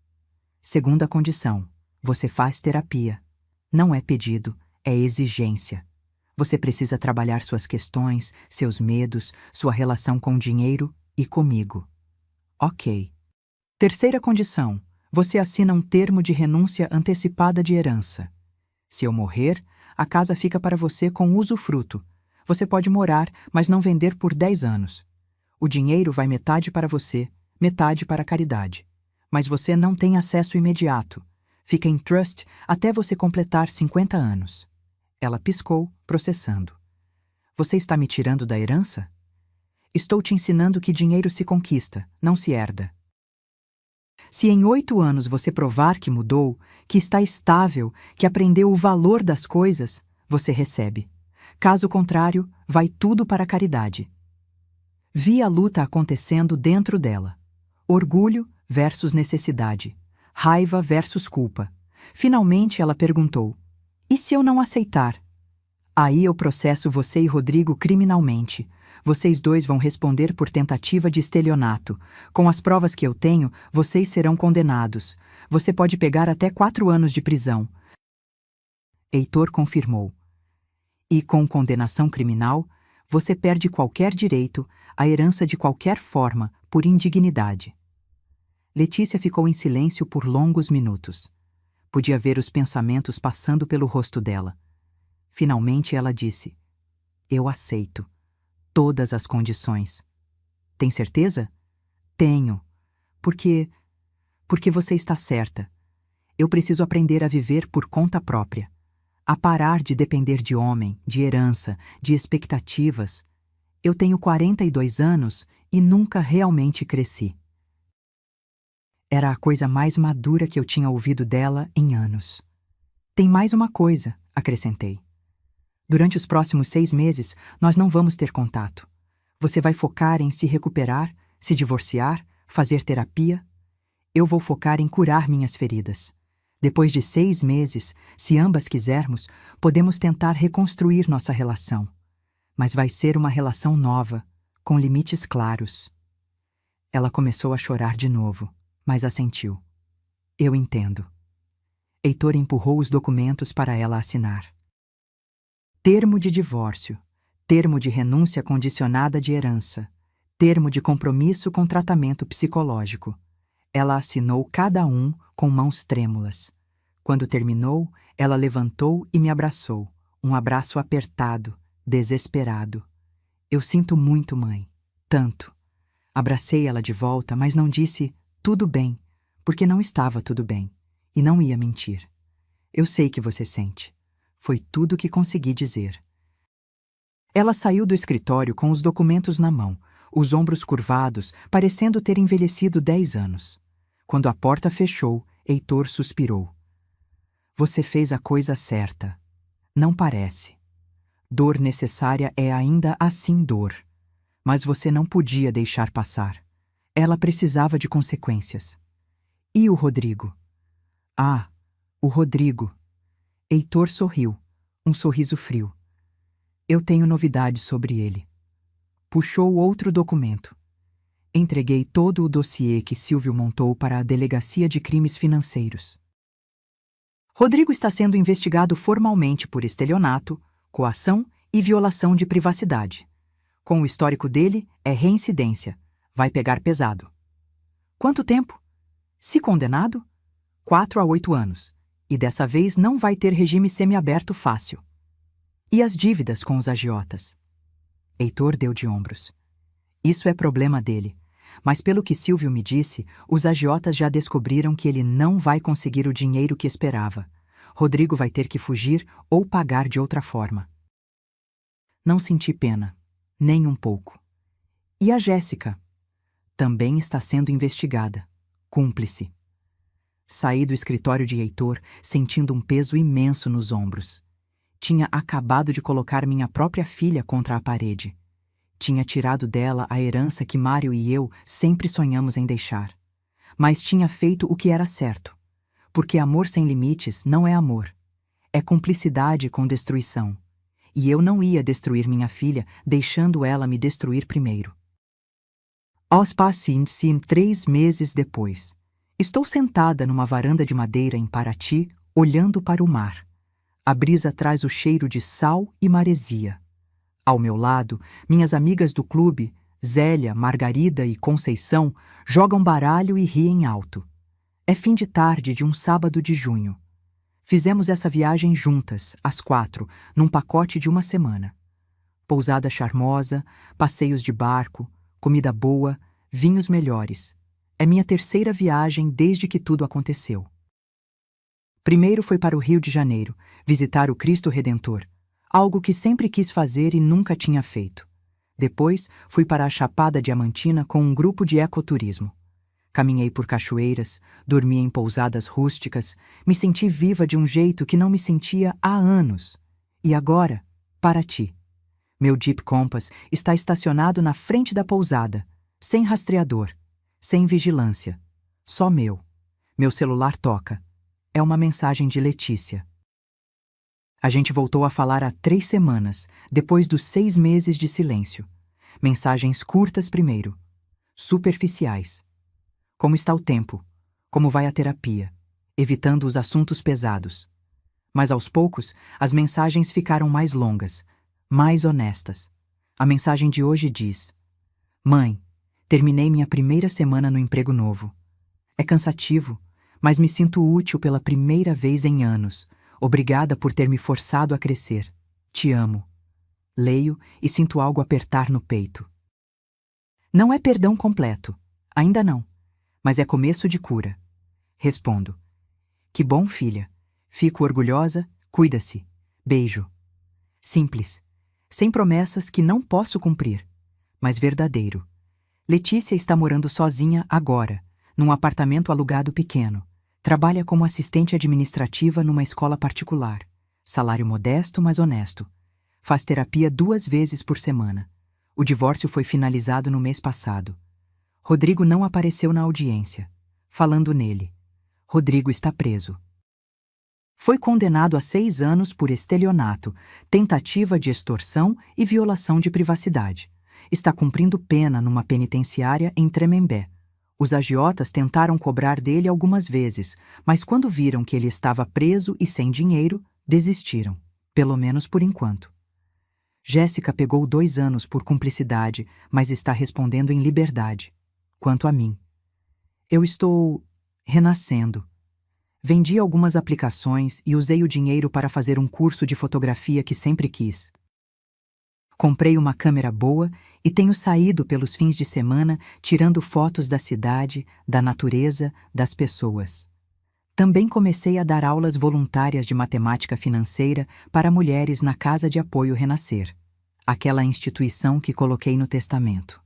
A: Segunda condição. Você faz terapia. Não é pedido, é exigência. Você precisa trabalhar suas questões, seus medos, sua relação com o dinheiro e comigo. Ok. Terceira condição. Você assina um termo de renúncia antecipada de herança. Se eu morrer, a casa fica para você com usufruto. Você pode morar, mas não vender por 10 anos. O dinheiro vai metade para você, metade para a caridade. Mas você não tem acesso imediato. Fica em trust até você completar 50 anos. Ela piscou, processando. Você está me tirando da herança? Estou te ensinando que dinheiro se conquista, não se herda. Se em 8 anos você provar que mudou, que está estável, que aprendeu o valor das coisas, você recebe. Caso contrário, vai tudo para a caridade. Vi a luta acontecendo dentro dela. Orgulho versus necessidade. Raiva versus culpa. Finalmente ela perguntou: e se eu não aceitar? Aí eu processo você e Rodrigo criminalmente. Vocês dois vão responder por tentativa de estelionato. Com as provas que eu tenho, vocês serão condenados. Você pode pegar até 4 anos de prisão. Heitor confirmou. E com condenação criminal, você perde qualquer direito, a herança de qualquer forma, por indignidade. Letícia ficou em silêncio por longos minutos. Podia ver os pensamentos passando pelo rosto dela. Finalmente ela disse: eu aceito. Todas as condições. Tem certeza? Tenho. Porque você está certa. Eu preciso aprender a viver por conta própria. A parar de depender de homem, de herança, de expectativas. Eu tenho 42 anos e nunca realmente cresci. Era a coisa mais madura que eu tinha ouvido dela em anos. Tem mais uma coisa, acrescentei. Durante os próximos 6 meses, nós não vamos ter contato. Você vai focar em se recuperar, se divorciar, fazer terapia. Eu vou focar em curar minhas feridas. Depois de 6 meses, se ambas quisermos, podemos tentar reconstruir nossa relação. Mas vai ser uma relação nova, com limites claros. Ela começou a chorar de novo, mas assentiu. Eu entendo. Heitor empurrou os documentos para ela assinar. Termo de divórcio, termo de renúncia condicionada de herança, termo de compromisso com tratamento psicológico. Ela assinou cada um com mãos trêmulas. Quando terminou, ela levantou e me abraçou, um abraço apertado, desesperado. Eu sinto muito, mãe, tanto. Abracei ela de volta, mas não disse tudo bem, porque não estava tudo bem, e não ia mentir. Eu sei que você sente. Foi tudo o que consegui dizer. Ela saiu do escritório com os documentos na mão, os ombros curvados, parecendo ter envelhecido 10 anos. Quando a porta fechou, Heitor suspirou. Você fez a coisa certa. Não parece. Dor necessária é ainda assim dor. Mas você não podia deixar passar. Ela precisava de consequências. E o Rodrigo? Ah, o Rodrigo. Heitor sorriu, um sorriso frio. Eu tenho novidades sobre ele. Puxou outro documento. Entreguei todo o dossiê que Silvio montou para a Delegacia de Crimes Financeiros. Rodrigo está sendo investigado formalmente por estelionato, coação e violação de privacidade. Com o histórico dele, é reincidência. Vai pegar pesado. Quanto tempo? Se condenado, 4 a 8 anos. E dessa vez não vai ter regime semiaberto fácil. E as dívidas com os agiotas? Heitor deu de ombros. Isso é problema dele. Mas pelo que Silvio me disse, os agiotas já descobriram que ele não vai conseguir o dinheiro que esperava. Rodrigo vai ter que fugir ou pagar de outra forma. Não senti pena, nem um pouco. E a Jéssica? Também está sendo investigada. Cúmplice. Saí do escritório de Heitor, sentindo um peso imenso nos ombros. Tinha acabado de colocar minha própria filha contra a parede. Tinha tirado dela a herança que Mário e eu sempre sonhamos em deixar. Mas tinha feito o que era certo. Porque amor sem limites não é amor. É cumplicidade com destruição. E eu não ia destruir minha filha, deixando ela me destruir primeiro. Aos passinhos, 3 meses depois. Estou sentada numa varanda de madeira em Paraty, olhando para o mar. A brisa traz o cheiro de sal e maresia. Ao meu lado, minhas amigas do clube, Zélia, Margarida e Conceição, jogam baralho e riem alto. É fim de tarde de um sábado de junho. Fizemos essa viagem juntas, às 4, num pacote de uma semana. Pousada charmosa, passeios de barco, comida boa, vinhos melhores. É minha 3ª viagem desde que tudo aconteceu. Primeiro foi para o Rio de Janeiro, visitar o Cristo Redentor, algo que sempre quis fazer e nunca tinha feito. Depois, fui para a Chapada Diamantina com um grupo de ecoturismo. Caminhei por cachoeiras, dormi em pousadas rústicas, me senti viva de um jeito que não me sentia há anos. E agora, Paraty. Meu Jeep Compass está estacionado na frente da pousada, sem rastreador, sem vigilância. Só meu. Meu celular toca. É uma mensagem de Letícia. A gente voltou a falar há 3 semanas, depois dos 6 meses de silêncio. Mensagens curtas primeiro. Superficiais. Como está o tempo? Como vai a terapia? Evitando os assuntos pesados. Mas aos poucos, as mensagens ficaram mais longas, mais honestas. A mensagem de hoje diz: Mãe, terminei minha primeira semana no emprego novo. É cansativo, mas me sinto útil pela primeira vez em anos. Obrigada por ter me forçado a crescer. Te amo. Leio e sinto algo apertar no peito. Não é perdão completo. Ainda não. Mas é começo de cura. Respondo: Que bom, filha. Fico orgulhosa, cuida-se. Beijo. Simples. Sem promessas que não posso cumprir. Mas verdadeiro. Letícia está morando sozinha agora, num apartamento alugado pequeno. Trabalha como assistente administrativa numa escola particular. Salário modesto, mas honesto. Faz terapia 2 vezes por semana. O divórcio foi finalizado no mês passado. Rodrigo não apareceu na audiência. Falando nele. Rodrigo está preso. Foi condenado a 6 anos por estelionato, tentativa de extorsão e violação de privacidade. Está cumprindo pena numa penitenciária em Tremembé. Os agiotas tentaram cobrar dele algumas vezes, mas quando viram que ele estava preso e sem dinheiro, desistiram, pelo menos por enquanto. Jéssica pegou 2 anos por cumplicidade, mas está respondendo em liberdade. Quanto a mim, eu estou renascendo. Vendi algumas aplicações e usei o dinheiro para fazer um curso de fotografia que sempre quis. Comprei uma câmera boa e tenho saído pelos fins de semana tirando fotos da cidade, da natureza, das pessoas. Também comecei a dar aulas voluntárias de matemática financeira para mulheres na Casa de Apoio Renascer, aquela instituição que coloquei no testamento.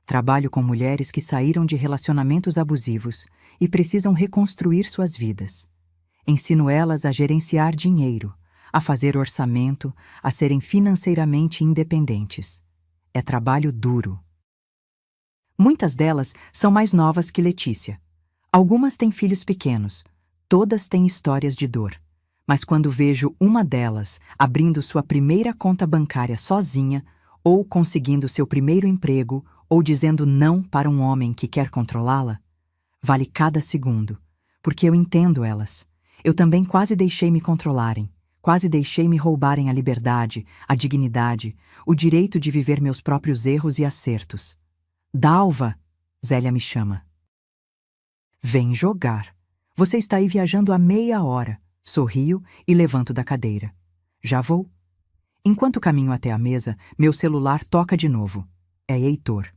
A: Trabalho com mulheres que saíram de relacionamentos abusivos e precisam reconstruir suas vidas. Ensino elas a gerenciar dinheiro, a fazer orçamento, a serem financeiramente independentes. É trabalho duro. Muitas delas são mais novas que Letícia. Algumas têm filhos pequenos. Todas têm histórias de dor. Mas quando vejo uma delas abrindo sua primeira conta bancária sozinha, ou conseguindo seu primeiro emprego, ou dizendo não para um homem que quer controlá-la, vale cada segundo, porque eu entendo elas. Eu também quase deixei me controlarem, quase deixei me roubarem a liberdade, a dignidade, o direito de viver meus próprios erros e acertos. Dalva, Zélia me chama. Vem jogar. Você está aí viajando há meia hora. Sorrio e levanto da cadeira. Já vou. Enquanto caminho até a mesa, meu celular toca de novo. É Heitor.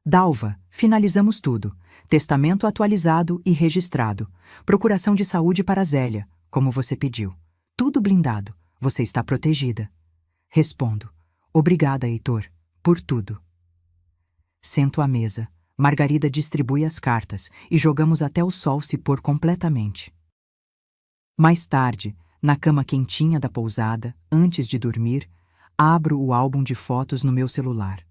A: Dalva, finalizamos tudo. Testamento atualizado e registrado. Procuração de saúde para Zélia, como você pediu. Tudo blindado. Você está protegida. Respondo. Obrigada, Heitor, por tudo. Sento à mesa. Margarida distribui as cartas e jogamos até o sol se pôr completamente. Mais tarde, na cama quentinha da pousada, antes de dormir, abro o álbum de fotos no meu celular.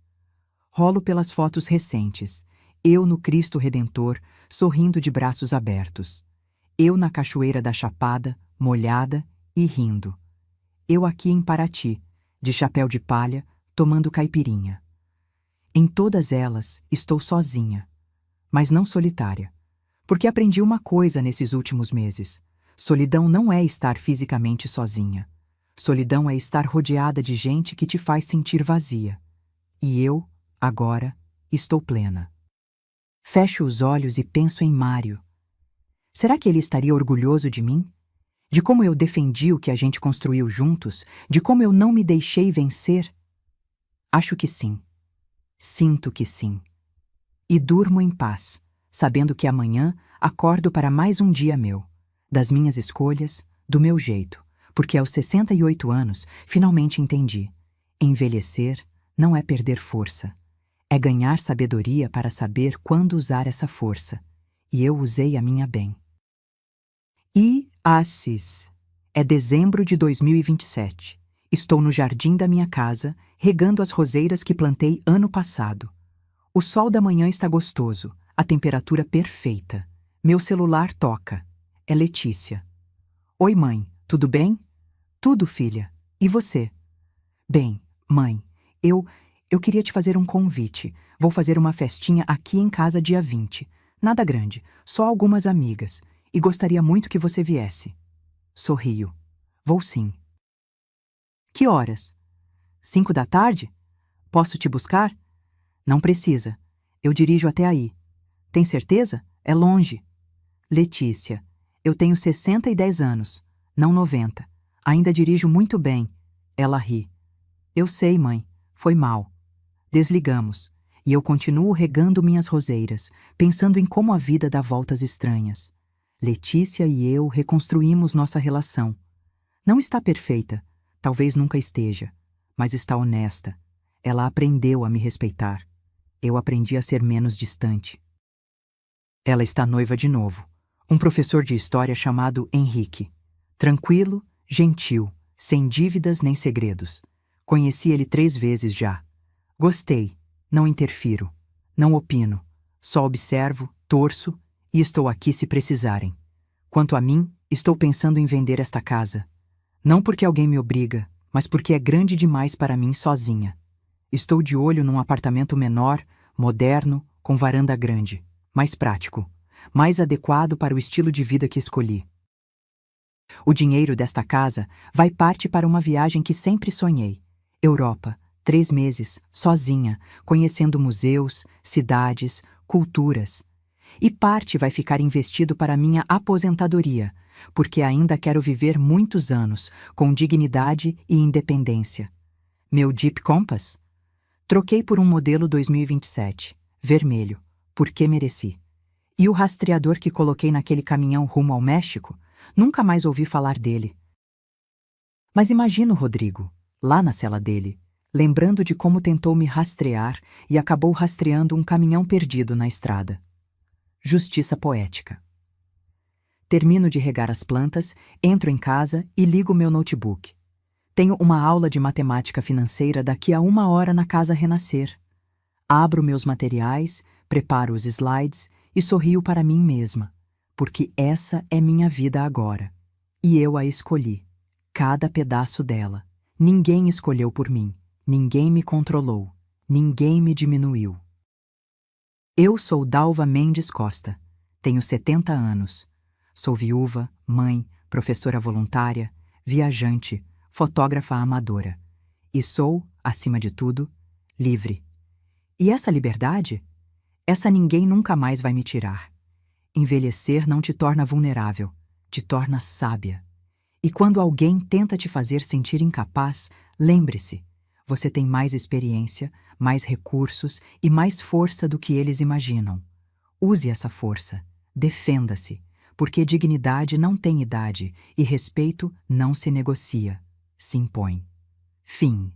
A: Rolo pelas fotos recentes. Eu no Cristo Redentor, sorrindo de braços abertos. Eu na cachoeira da Chapada, molhada e rindo. Eu aqui em Paraty, de chapéu de palha, tomando caipirinha. Em todas elas, estou sozinha, mas não solitária, porque aprendi uma coisa nesses últimos meses. Solidão não é estar fisicamente sozinha. Solidão é estar rodeada de gente que te faz sentir vazia. E eu, agora, estou plena. Fecho os olhos e penso em Mário. Será que ele estaria orgulhoso de mim? De como eu defendi o que a gente construiu juntos? De como eu não me deixei vencer? Acho que sim. Sinto que sim. E durmo em paz, sabendo que amanhã acordo para mais um dia meu, das minhas escolhas, do meu jeito, porque aos 68 anos finalmente entendi. Envelhecer não é perder força, é ganhar sabedoria para saber quando usar essa força, e eu usei a minha bem. E Assis. É dezembro de 2027, Estou no jardim da minha casa, regando as roseiras que plantei ano passado. O sol da manhã está gostoso, a temperatura perfeita. Meu celular toca. É Letícia. Oi, mãe, tudo bem? Tudo, filha. E você? Bem, mãe, eu queria te fazer um convite. Vou fazer uma festinha aqui em casa dia 20. Nada grande, só algumas amigas. E gostaria muito que você viesse. Sorrio. Vou sim. Que horas? 5 da tarde? Posso te buscar? Não precisa. Eu dirijo até aí. Tem certeza? É longe. Letícia, eu tenho 10 anos, não 90. Ainda dirijo muito bem. Ela ri. Eu sei, mãe. Foi mal. Desligamos. E eu continuo regando minhas roseiras, pensando em como a vida dá voltas estranhas. Letícia e eu reconstruímos nossa relação. Não está perfeita, talvez nunca esteja, mas está honesta. Ela aprendeu a me respeitar. Eu aprendi a ser menos distante. Ela está noiva de novo. Um professor de história chamado Henrique. Tranquilo, gentil, sem dívidas nem segredos. Conheci ele 3 vezes já. Gostei, não interfiro, não opino, só observo, torço e estou aqui se precisarem. Quanto a mim, estou pensando em vender esta casa. Não porque alguém me obriga, mas porque é grande demais para mim sozinha. Estou de olho num apartamento menor, moderno, com varanda grande, mais prático, mais adequado para o estilo de vida que escolhi. O dinheiro desta casa vai parte para uma viagem que sempre sonhei. Europa, 3 meses, sozinha, conhecendo museus, cidades, culturas. E parte vai ficar investido para minha aposentadoria, porque ainda quero viver muitos anos, com dignidade e independência. Meu Jeep Compass? Troquei por um modelo 2027, vermelho, porque mereci. E o rastreador que coloquei naquele caminhão rumo ao México? Nunca mais ouvi falar dele. Mas imagino o Rodrigo, lá na cela dele, lembrando de como tentou me rastrear e acabou rastreando um caminhão perdido na estrada. Justiça poética. Termino de regar as plantas, entro em casa e ligo meu notebook. Tenho uma aula de matemática financeira daqui a 1 hora na Casa Renascer. Abro meus materiais, preparo os slides e sorrio para mim mesma, porque essa é minha vida agora. E eu a escolhi, cada pedaço dela. Ninguém escolheu por mim, ninguém me controlou, ninguém me diminuiu. Eu sou Dalva Mendes Costa, tenho 70 anos. Sou viúva, mãe, professora voluntária, viajante, fotógrafa amadora. E sou, acima de tudo, livre. E essa liberdade? Essa ninguém nunca mais vai me tirar. Envelhecer não te torna vulnerável, te torna sábia. E quando alguém tenta te fazer sentir incapaz, lembre-se, você tem mais experiência, mais recursos e mais força do que eles imaginam. Use essa força, defenda-se, porque dignidade não tem idade e respeito não se negocia, se impõe. Fim.